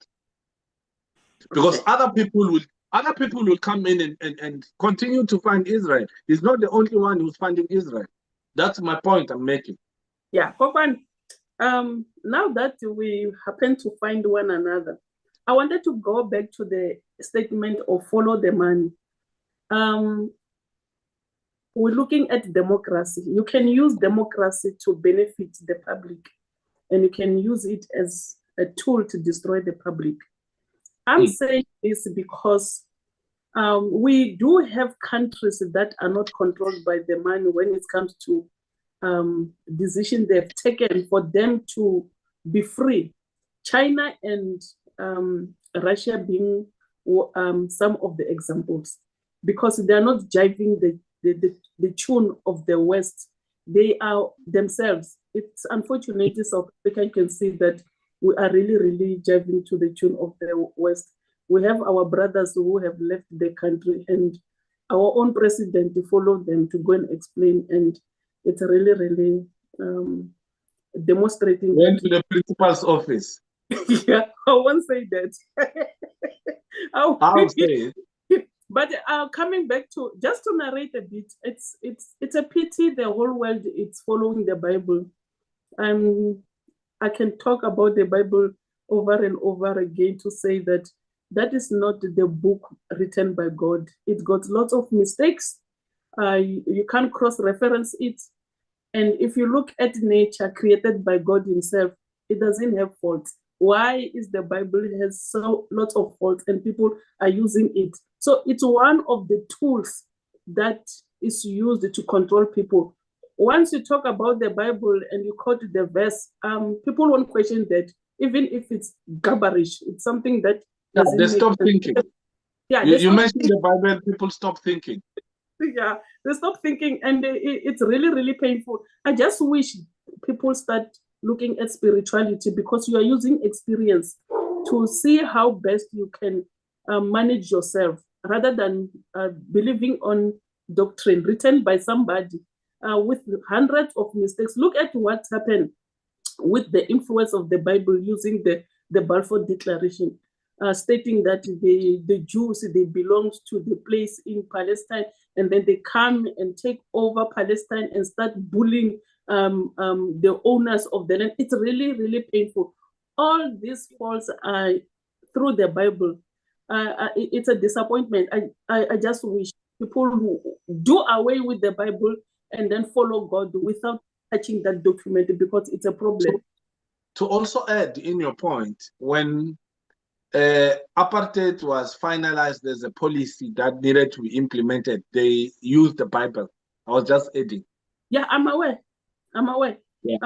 Because other people will come in and continue to fund Israel. He's not the only one who's funding Israel. That's my point I'm making. Yeah, Kokwan, now that we happen to find one another, I wanted to go back to the statement of follow the money. We're looking at democracy. You can use democracy to benefit the public, and you can use it as a tool to destroy the public. I'm saying this because we do have countries that are not controlled by the money when it comes to decisions they've taken for them to be free. China and Russia being some of the examples, because they are not jiving the tune of the West. They are themselves. It's unfortunate South Africa can see that we are really, really jiving to the tune of the West. We have our brothers who have left the country, and our own president followed them to go and explain, and it's really, really demonstrating. Went to the principal's office. Yeah, I won't say that. I'll say it. But coming back to just to narrate a bit, it's a pity the whole world is following the Bible. I can talk about the Bible over and over again to say that that is not the book written by God. It got lots of mistakes. You can't cross-reference it. And if you look at nature created by God himself, it doesn't have faults. Why is the Bible has so lots of faults and people are using it? So it's one of the tools that is used to control people. Once you talk about the Bible and you quote the verse, people won't question that, even if it's gibberish. It's something that they stop thinking. Yeah, you mentioned the Bible, people stop thinking. Yeah, they stop thinking, and it's really, really painful. I just wish people start looking at spirituality, because you are using experience to see how best you can manage yourself, rather than believing on doctrine written by somebody with hundreds of mistakes. Look at what happened with the influence of the Bible using the Balfour Declaration, stating that the Jews, they belong to the place in Palestine, and then they come and take over Palestine and start bullying the owners of the land. It's really, really painful. All these faults are through the Bible. It's a disappointment. I just wish people who do away with the Bible and then follow God without touching that document, because it's a problem. To also add in your point, when apartheid was finalized as a policy that needed to be implemented, they used the Bible. I was just adding. Yeah, I'm aware. Yeah.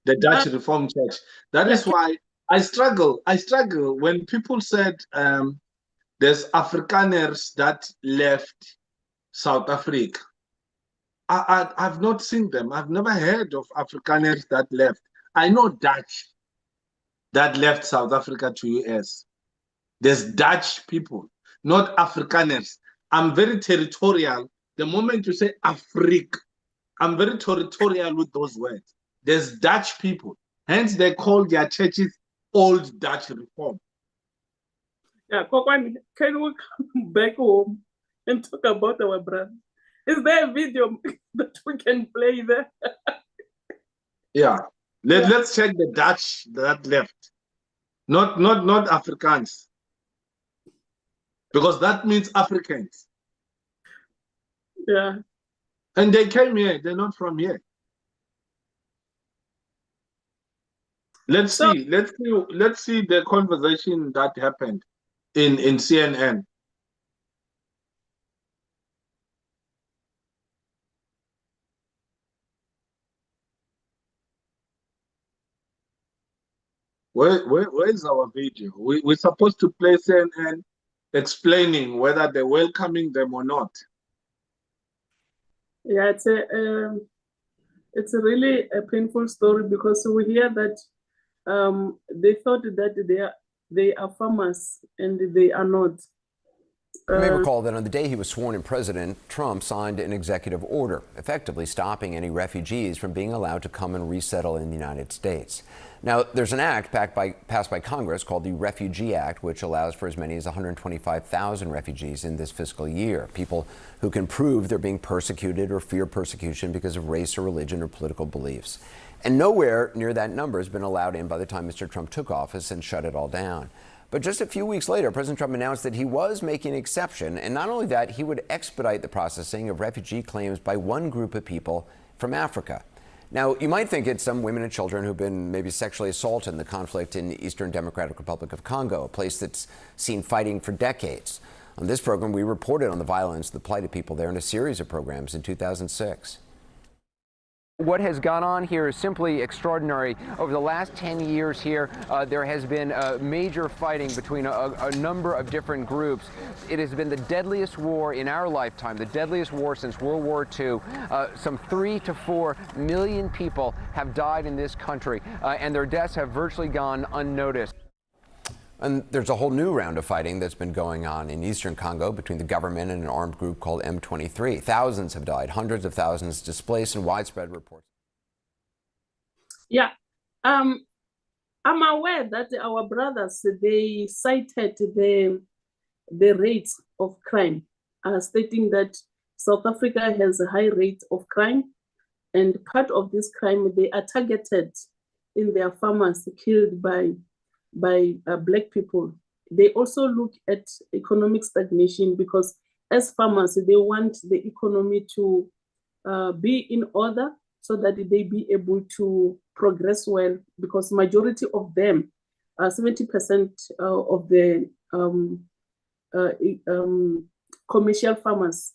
The Dutch Reformed Church. That is why I struggle when people said there's Afrikaners that left South Africa. I've not seen them. I've never heard of Afrikaners that left. I know Dutch that left South Africa to US. There's Dutch people, not Afrikaners. I'm very territorial. The moment you say Afrique, I'm very territorial with those words. There's Dutch people, hence they call their churches Old Dutch Reform. Yeah, Kokwan, can we come back home and talk about our brother? Is there a video that we can play there? Yeah. Let's check the Dutch that left. Not Afrikaans. Because that means Africans. Yeah. And they came here, they're not from here. Let's see the conversation that happened in CNN. Where is our video? We're supposed to play CNN explaining whether they're welcoming them or not. Yeah, it's really a painful story because we hear that they thought that they are farmers and they are not. You may recall that on the day he was sworn in, President Trump signed an executive order, effectively stopping any refugees from being allowed to come and resettle in the United States. Now, there's an act passed by Congress called the Refugee Act, which allows for as many as 125,000 refugees in this fiscal year, people who can prove they're being persecuted or fear persecution because of race or religion or political beliefs. And nowhere near that number has been allowed in by the time Mr. Trump took office and shut it all down. But just a few weeks later, President Trump announced that he was making an exception, and not only that, he would expedite the processing of refugee claims by one group of people from Africa. Now, you might think it's some women and children who've been maybe sexually assaulted in the conflict in the Eastern Democratic Republic of Congo, a place that's seen fighting for decades. On this program, we reported on the violence, the plight of people there in a series of programs in 2006. What has gone on here is simply extraordinary. Over the last 10 years here, there has been major fighting between a number of different groups. It has been the deadliest war in our lifetime, the deadliest war since World War II. Some 3 to 4 million people have died in this country, and their deaths have virtually gone unnoticed. And there's a whole new round of fighting that's been going on in eastern Congo between the government and an armed group called M23. Thousands have died, hundreds of thousands displaced, and widespread reports. Yeah, I'm aware that our brothers, they cited the rates of crime, stating that South Africa has a high rate of crime, and part of this crime, they are targeted in their farmers killed by Black people. They also look at economic stagnation because as farmers, they want the economy to be in order so that they be able to progress well, because majority of them, 70% of the commercial farmers,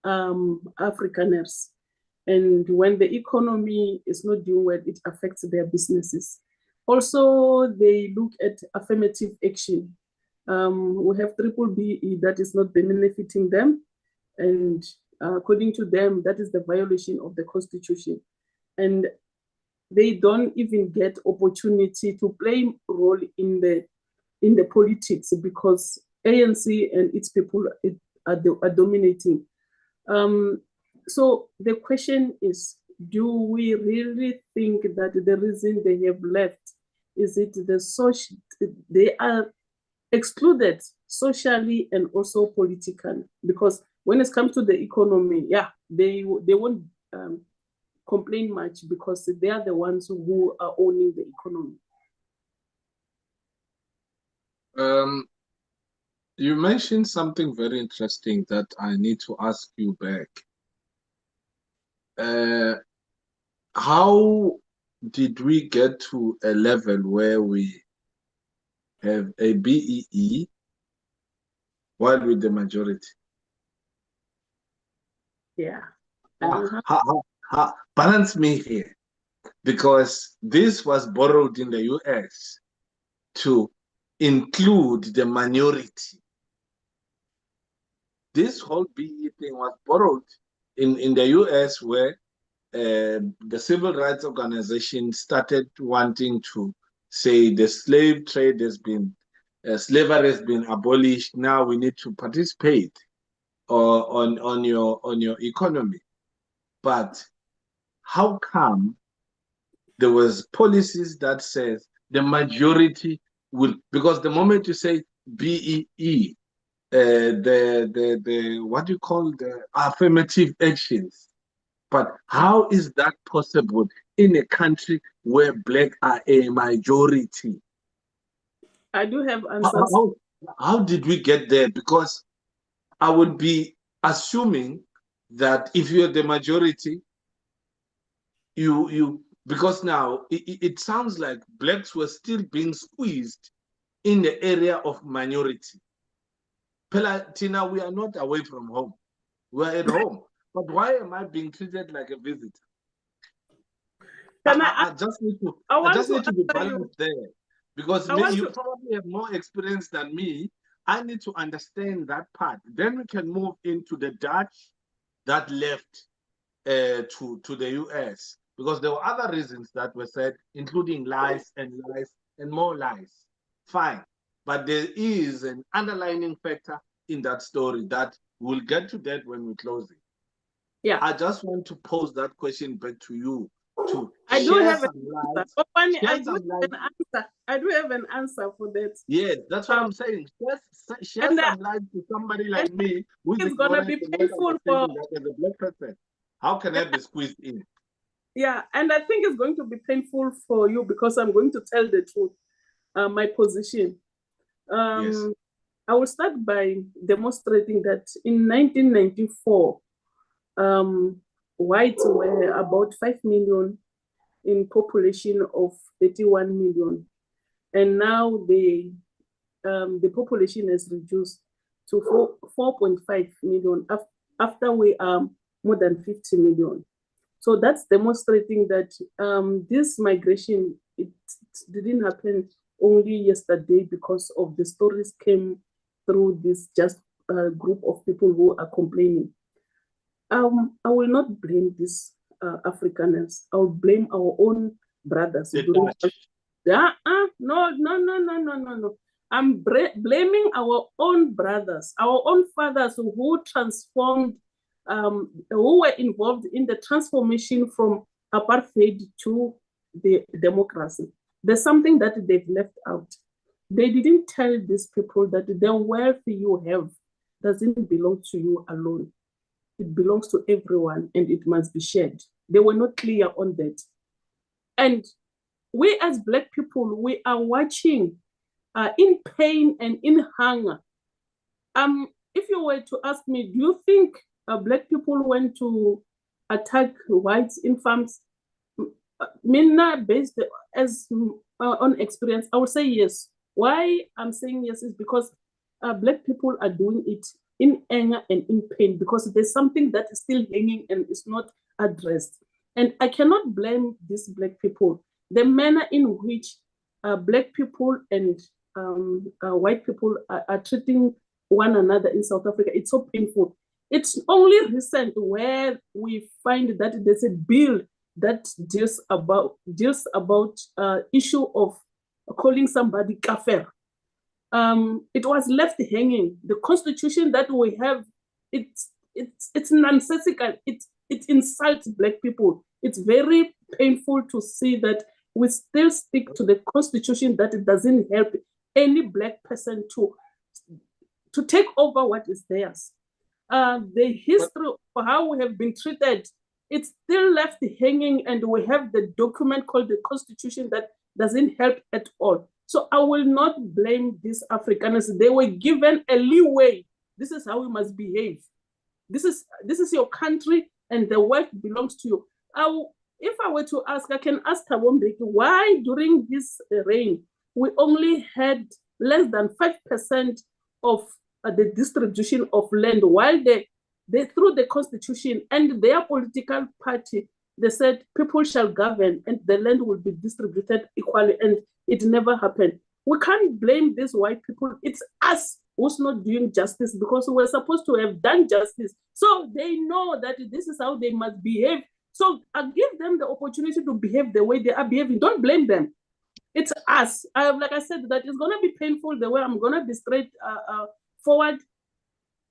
Afrikaners. And when the economy is not doing well, it affects their businesses. Also, they look at affirmative action. We have BBBE that is not benefiting them. And according to them, that is the violation of the Constitution. And they don't even get opportunity to play a role in the politics because ANC and its people are dominating. So the question is, do we really think that the reason they have left is it the social? They are excluded socially and also politically, because when it comes to the economy, yeah, they won't complain much because they are the ones who are owning the economy. You mentioned something very interesting that I need to ask you back. How did we get to a level where we have a BEE while with the majority? Yeah. Balance me here, because this was borrowed in the US to include the minority. This whole BEE thing was borrowed in the US, where the civil rights organization started wanting to say the slave trade has been, slavery has been abolished. Now we need to participate on your economy. But how come there was policies that says the majority will, because the moment you say BEE, the what do you call the affirmative actions, but how is that possible in a country where black are a majority? I do have answers. How did we get there? Because I would be assuming that if you're the majority, because now it sounds like blacks were still being squeezed in the area of minority. Tina, we are not away from home. We're at home. But why am I being treated like a visitor? I just need to be balanced there. Because you probably have more experience than me. I need to understand that part. Then we can move into the Dutch that left to the US. Because there were other reasons that were said, including lies and more lies. Fine. But there is an underlining factor in that story that we'll get to that when we close it. Yeah. I just want to pose that question back to you. I do have an answer. I do have an answer for that. Yes, that's what I'm saying. Share some light to somebody like me who is going to be painful for as a black person. How can I be squeezed in? Yeah, and I think it's going to be painful for you because I'm going to tell the truth, my position. Yes. I will start by demonstrating that in 1994, whites were about 5 million in population of 31 million. And now the population has reduced to 4.5 million after we are more than 50 million. So that's demonstrating that this migration, it didn't happen only yesterday because of the stories came through this just group of people who are complaining. I will not blame these Afrikaners. I will blame our own brothers. No. I'm blaming our own brothers, our own fathers who transformed, who were involved in the transformation from apartheid to the democracy. There's something that they've left out. They didn't tell these people that the wealth you have doesn't belong to you alone. It belongs to everyone and it must be shared. They were not clear on that. And we as Black people, we are watching in pain and in hunger. If you were to ask me, do you think Black people went to attack whites in farms? Based as on experience, I would say yes. Why I'm saying yes is because Black people are doing it in anger and in pain because there's something that is still hanging and is not addressed. And I cannot blame these Black people. The manner in which Black people and white people are treating one another in South Africa, it's so painful. It's only recent where we find that there's a bill that deals about issue of calling somebody kafir. It was left hanging. The constitution that we have, it's nonsensical. It insults Black people. It's very painful to see that we still stick to the constitution that doesn't help any Black person to take over what is theirs. The history of how we have been treated, it's still left hanging, and we have the document called the Constitution that doesn't help at all. So I will not blame these Afrikaners. They were given a leeway. This is how we must behave. This is your country, and the wealth belongs to you. If I were to ask, I can ask Tabombeki, why during this reign we only had less than 5% of the distribution of land, while they through the constitution and their political party, they said people shall govern and the land will be distributed equally, and it never happened. We can't blame these white people. It's us who's not doing justice because we're supposed to have done justice. So they know that this is how they must behave. So I give them the opportunity to behave the way they are behaving. Don't blame them. It's us. Like I said, that it's going to be painful the way I'm going to be straight forward.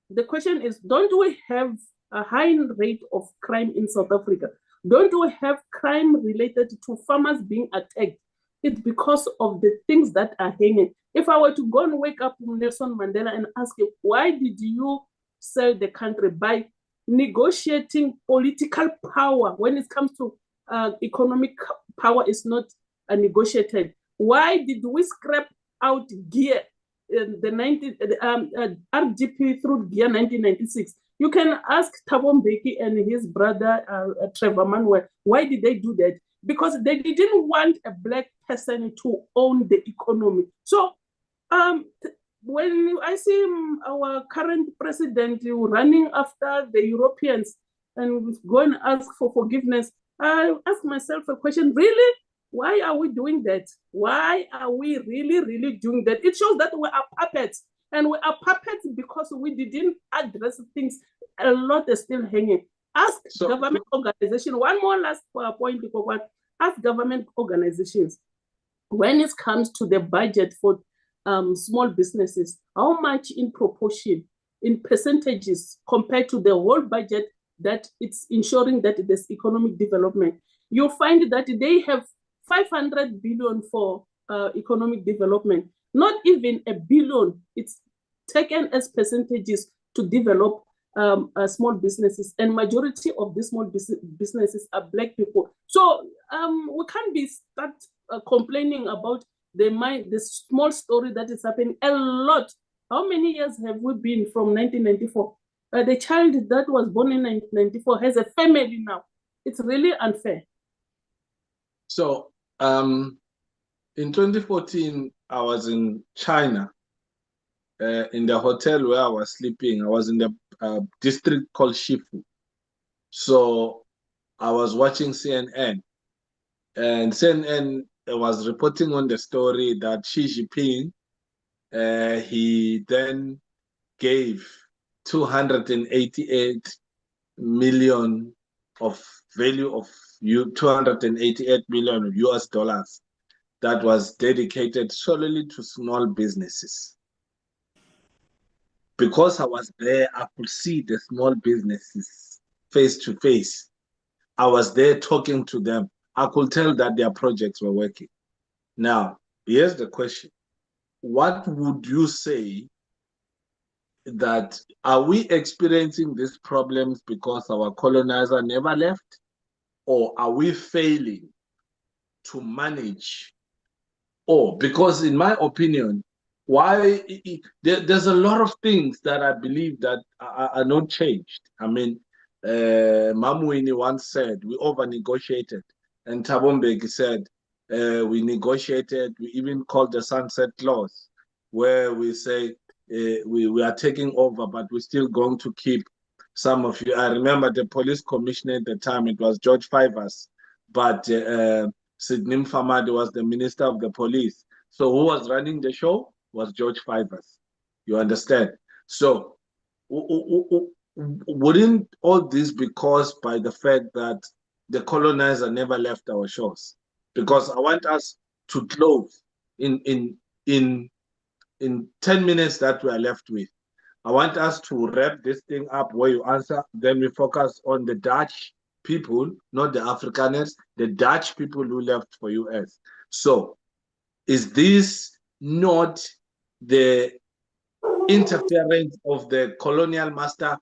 the question is, don't we have a high rate of crime in South Africa? Don't we have crime related to farmers being attacked? It's because of the things that are hanging. If I were to go and wake up Nelson Mandela and ask him, why did you sell the country? By negotiating political power when it comes to economic power is not negotiated. Why did we scrap out gear in the RDP through gear 1996? You can ask Thabo Mbeki and his brother Trevor Manuel, why did they do that? Because they didn't want a black person to own the economy. So when I see our current president running after the Europeans and go and ask for forgiveness, I ask myself a question, really? Why are we doing that? Why are we really doing that? It shows that we are puppets. And we are puppets because we didn't address things. A lot is still hanging. Ask government organizations. One more last point. Ask government organizations. When it comes to the budget for small businesses, how much in proportion, in percentages, compared to the whole budget that it's ensuring that there's economic development, you'll find that they have 500 billion for economic development. Not even a billion. It's taken as percentages to develop small businesses, and majority of these small businesses are black people. So we can't be complaining about the small story that is happening. A lot. How many years have we been from 1994? The child that was born in 1994 has a family now. It's really unfair. So in 2014, I was in China, in the hotel where I was sleeping. I was in the district called Shifu. So I was watching CNN, and CNN was reporting on the story that Xi Jinping, he then gave 288 million of value of 288 million of US dollars that was dedicated solely to small businesses. Because I was there, I could see the small businesses face to face. I was there talking to them. I could tell that their projects were working. Now, here's the question. What would you say that, are we experiencing these problems because our colonizer never left? Or are we failing to manage? Or because in my opinion, there's a lot of things that I believe that are not changed. I mean, Mamwini once said, we over-negotiated. And Thabo Mbeki said, we negotiated, we even called the sunset clause, where we say we are taking over, but we're still going to keep some of you. I remember the police commissioner at the time, it was George Fivers, but Sidney Mfamadi was the minister of the police. So who was running the show was George Fivers. You understand? So wouldn't all this be caused by the fact that the colonizer never left our shores? Because I want us to close in 10 minutes that we are left with. I want us to wrap this thing up where you answer, then we focus on the Dutch people, not the Afrikaners, the Dutch people who left for US. So is this not the interference of the colonial master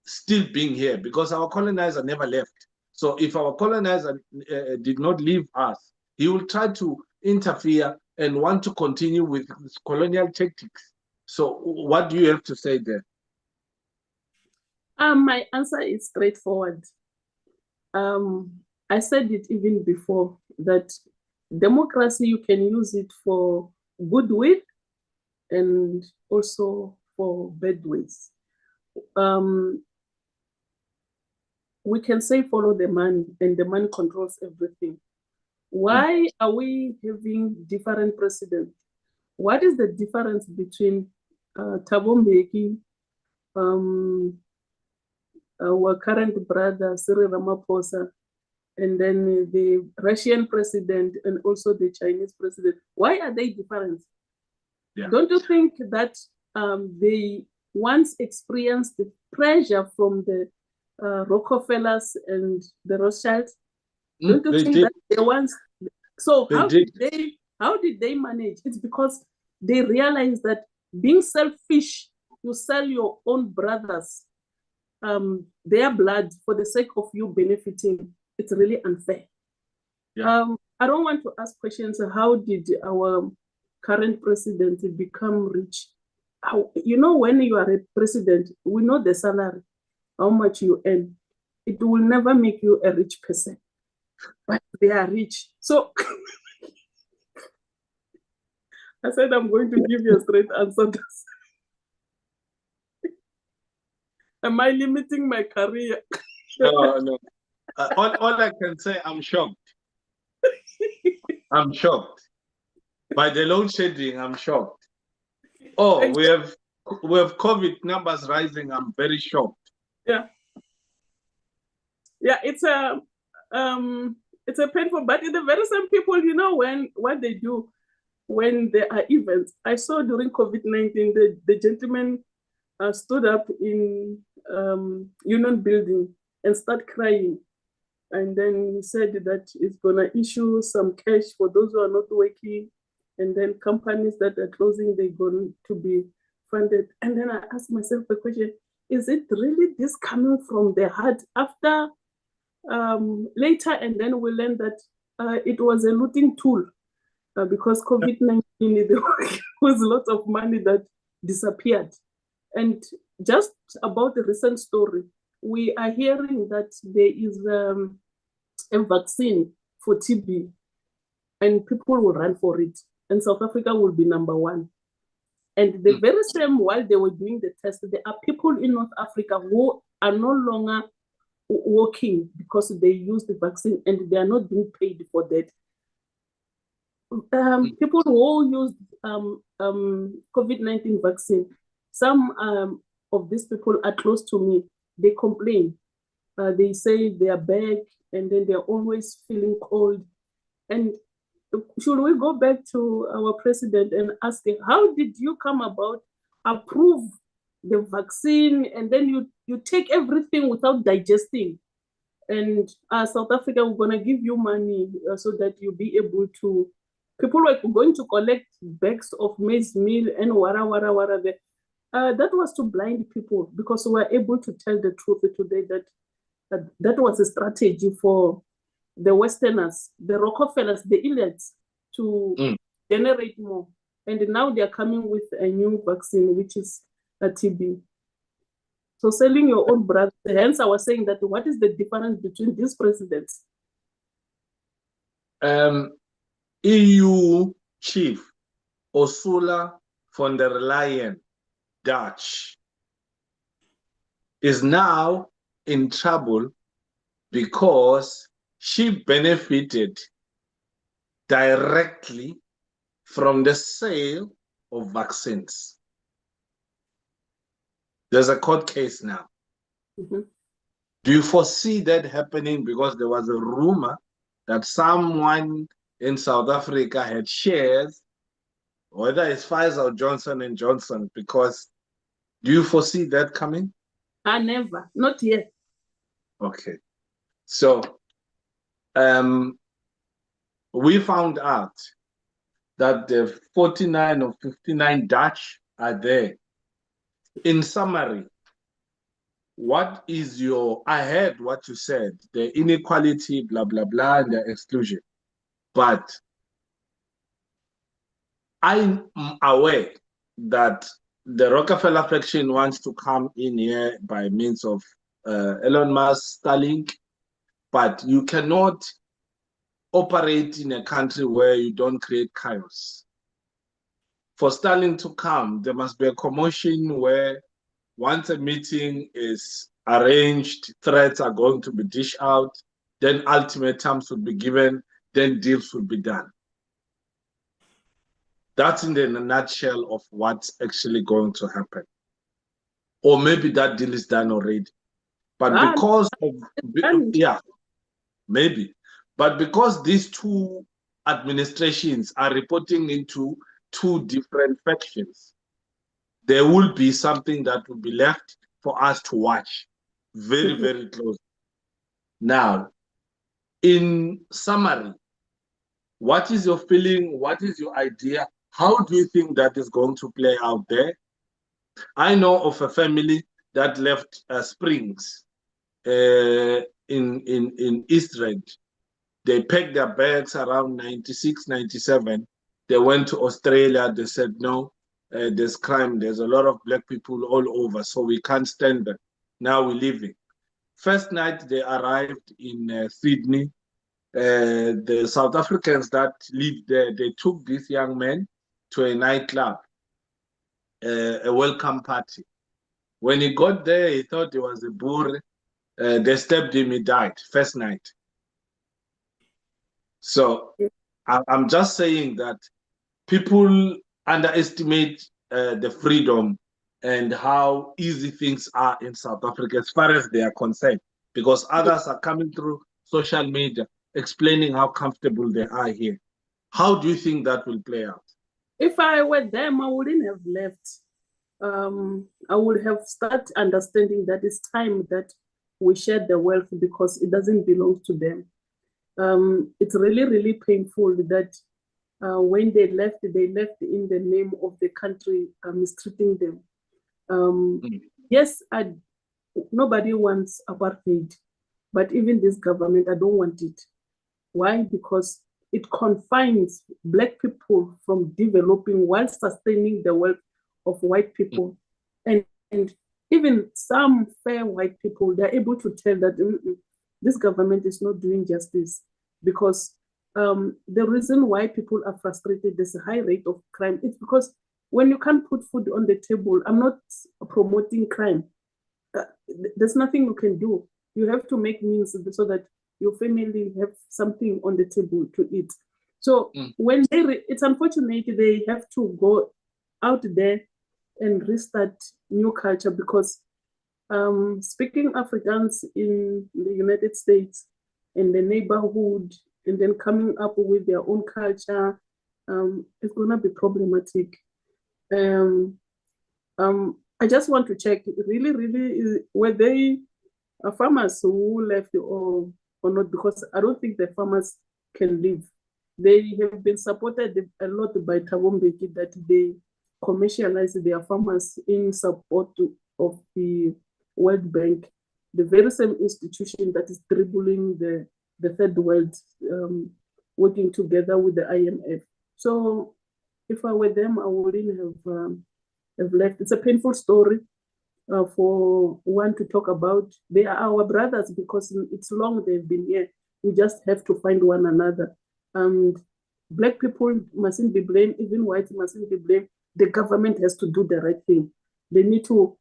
still being here? Because our colonizer never left. So if our colonizer did not leave us, he will try to interfere and want to continue with his colonial tactics. So what do you have to say there? My answer is straightforward. I said it even before, that democracy, you can use it for goodwill and also for bad ways. We can say follow the money, and the money controls everything. Why are we having different presidents? What is the difference between Thabo Mbeki, our current brother Cyril Ramaphosa, and then the Russian president and also the Chinese president? Why are they different? Yeah. Don't you think that they once experienced the pressure from the Rockefellers and the Rothschilds. Don't you think that they once? So how did they manage? It's because they realized that being selfish, you sell your own brothers, their blood for the sake of you benefiting. It's really unfair. Yeah. I don't want to ask questions. How did our current president become rich? How, you know, when you are a president, we know the salary, how much you earn. It will never make you a rich person, but they are rich. So I said, I'm going to give you a straight answer. Am I limiting my career? No. All I can say, I'm shocked. I'm shocked. By the load shedding, I'm shocked. Oh, we have COVID numbers rising. I'm very shocked. Yeah. Yeah, it's a painful, but the very same people, you know, what they do when there are events. I saw during COVID-19, the gentleman stood up in Union Building and start crying. And then he said that it's gonna issue some cash for those who are not working, and then companies that are closing, they're going to be funded. And then I asked myself the question, is it really this coming from the heart? After later, and then we learned that it was a looting tool because COVID-19, there was a lot of money that disappeared. And just about the recent story, we are hearing that there is a vaccine for TB, and people will run for it, and South Africa will be #1. And the very same, while they were doing the test, there are people in North Africa who are no longer working because they use the vaccine and they are not being paid for that. People who use COVID-19 vaccine, some of these people are close to me. They complain. They say they are back and then they're always feeling cold. And should we go back to our president and ask him, how did you come about approve the vaccine and then you take everything without digesting? And South Africa, we're going to give you money so that you'll be able to. People were going to collect bags of maize meal and wara. That was to blind people, because we were able to tell the truth today that that was a strategy for the Westerners, the Rockefellers, the elites, to generate more. And now they're coming with a new vaccine, which is a TB. So selling your own brother, hence I was saying that what is the difference between these presidents? EU chief Ursula von der Leyen, Dutch, is now in trouble because she benefited directly from the sale of vaccines. There's a court case now. Do you foresee that happening? Because there was a rumor that someone in South Africa had shares, whether it's Pfizer or Johnson & Johnson, because do you foresee that coming? Never, not yet. Okay. So we found out that the 49 or 59 Dutch are there. In summary, what is I heard what you said, the inequality, blah, blah, blah, and the exclusion. But I'm aware that the Rockefeller faction wants to come in here by means of Elon Musk, Starlink, but you cannot operate in a country where you don't create chaos. For Starlink to come, there must be a commotion where once a meeting is arranged, threats are going to be dished out, then ultimatums will be given, then deals will be done. That's in the nutshell of what's actually going to happen. Or maybe that deal is done already. But because of, yeah, maybe. But because these two administrations are reporting into two different factions, there will be something that will be left for us to watch very, very closely. Now, in summary, what is your feeling? What is your idea? How do you think that is going to play out there? I know of a family that left Springs in Israel. They packed their bags around 96, 97. They went to Australia. They said, no, there's crime. There's a lot of black people all over, so we can't stand them. Now we're leaving. First night they arrived in Sydney. The South Africans that lived there, they took this young man to a nightclub, a welcome party. When he got there, he thought he was a boer. They stabbed him, he died, first night. So I'm just saying that people underestimate the freedom and how easy things are in South Africa as far as they are concerned, because others are coming through social media explaining how comfortable they are here. How do you think that will play out? If I were them, I wouldn't have left. I would have started understanding that it's time that we share the wealth because it doesn't belong to them. It's really, really painful that when they left in the name of the country mistreating them. Yes, nobody wants apartheid, but even this government, I don't want it. Why? Because it confines black people from developing while sustaining the wealth of white people. And even some fair white people, they're able to tell that this government is not doing justice, because the reason why people are frustrated, there's a high rate of crime. It's because when you can't put food on the table, I'm not promoting crime. There's nothing you can do. You have to make means so that your family have something on the table to eat. So when it's unfortunate they have to go out there and restart new culture, because speaking Afrikaans in the United States, in the neighborhood, and then coming up with their own culture, it's gonna be problematic. I just want to check, really, were they farmers who left or not? Because I don't think the farmers can live. They have been supported a lot by Thabo Mbeki, that they commercialize their farmers in support of the World Bank, the very same institution that is dribbling the third world, working together with the IMF. So if I were them, I wouldn't have left. It's a painful story for one to talk about. They are our brothers because it's long they've been here. We just have to find one another. And black people mustn't be blamed, even whites mustn't be blamed. The government has to do the right thing. They need to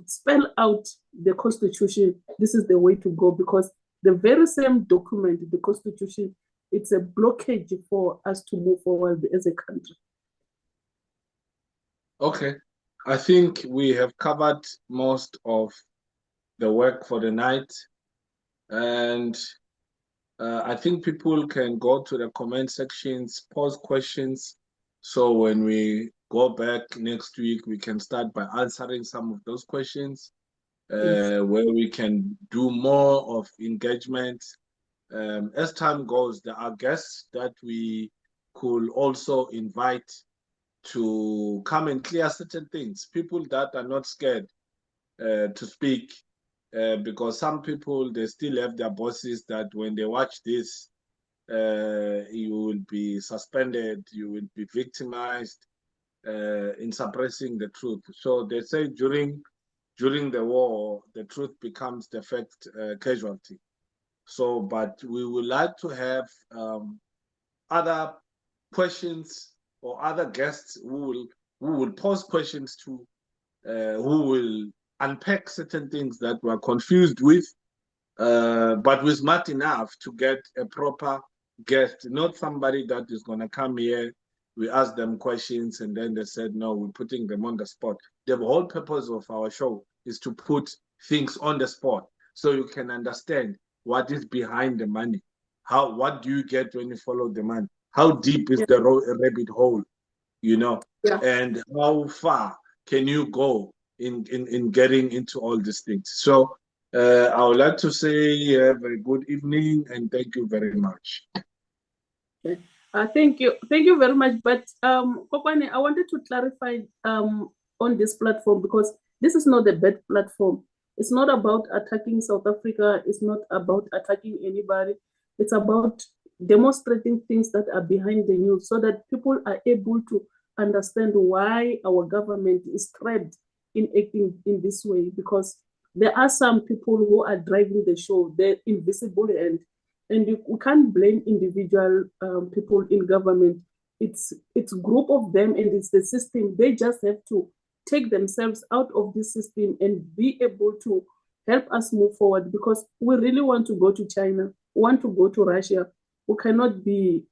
spell out the Constitution. This is the way to go, because the very same document, the Constitution, it's a blockage for us to move forward as a country. Okay. I think we have covered most of the work for the night. And I think people can go to the comment sections, pose questions. So when we go back next week, we can start by answering some of those questions, where we can do more of engagement. As time goes, there are guests that we could also invite to come and clear certain things. People that are not scared to speak, because some people, they still have their bosses that when they watch this, you will be suspended, you will be victimized in suppressing the truth. So they say during the war, the truth becomes the first casualty. So, but we would like to have other questions or other guests who will pose questions to, who will unpack certain things that we're confused with, but we're smart enough to get a proper guest, not somebody that is going to come here, we ask them questions and then they said, no, we're putting them on the spot. The whole purpose of our show is to put things on the spot so you can understand what is behind the money. What do you get when you follow the money? How deep is the rabbit hole, you know? Yeah. And how far can you go in getting into all these things? So I would like to say have a good evening and thank you very much. Thank you very much. But Kokwane, I wanted to clarify on this platform, because this is not a bad platform. It's not about attacking South Africa. It's not about attacking anybody. It's about demonstrating things that are behind the news so that people are able to understand why our government is trapped in acting in this way, because there are some people who are driving the show. They're invisible, and we can't blame individual people in government. It's a group of them, and it's the system. They just have to take themselves out of this system and be able to help us move forward, because we really want to go to China, want to go to Russia. We cannot be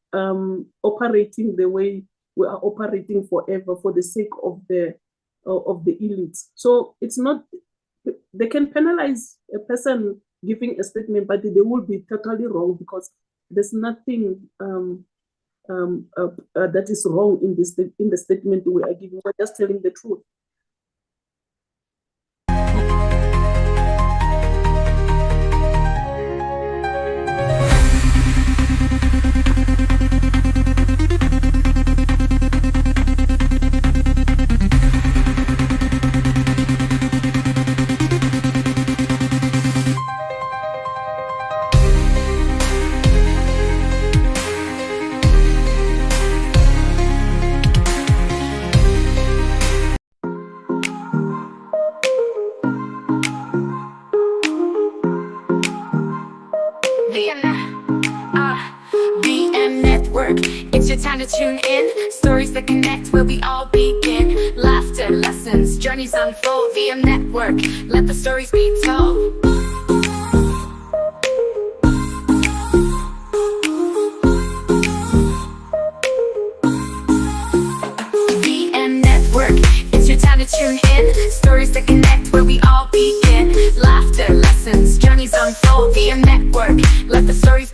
operating the way we are operating forever for the sake of the elites. So it's not, they can penalize a person giving a statement, but they will be totally wrong, because there's nothing that is wrong in the statement we are giving. We're just telling the truth. VM Network, it's your time to tune in. Stories that connect where we all begin. Laughter, lessons, journeys unfold. VM Network, let the stories be told. VM Network, it's your time to tune in. Stories that connect where we all begin. Laughter, lessons, journeys unfold. VM Network, let the stories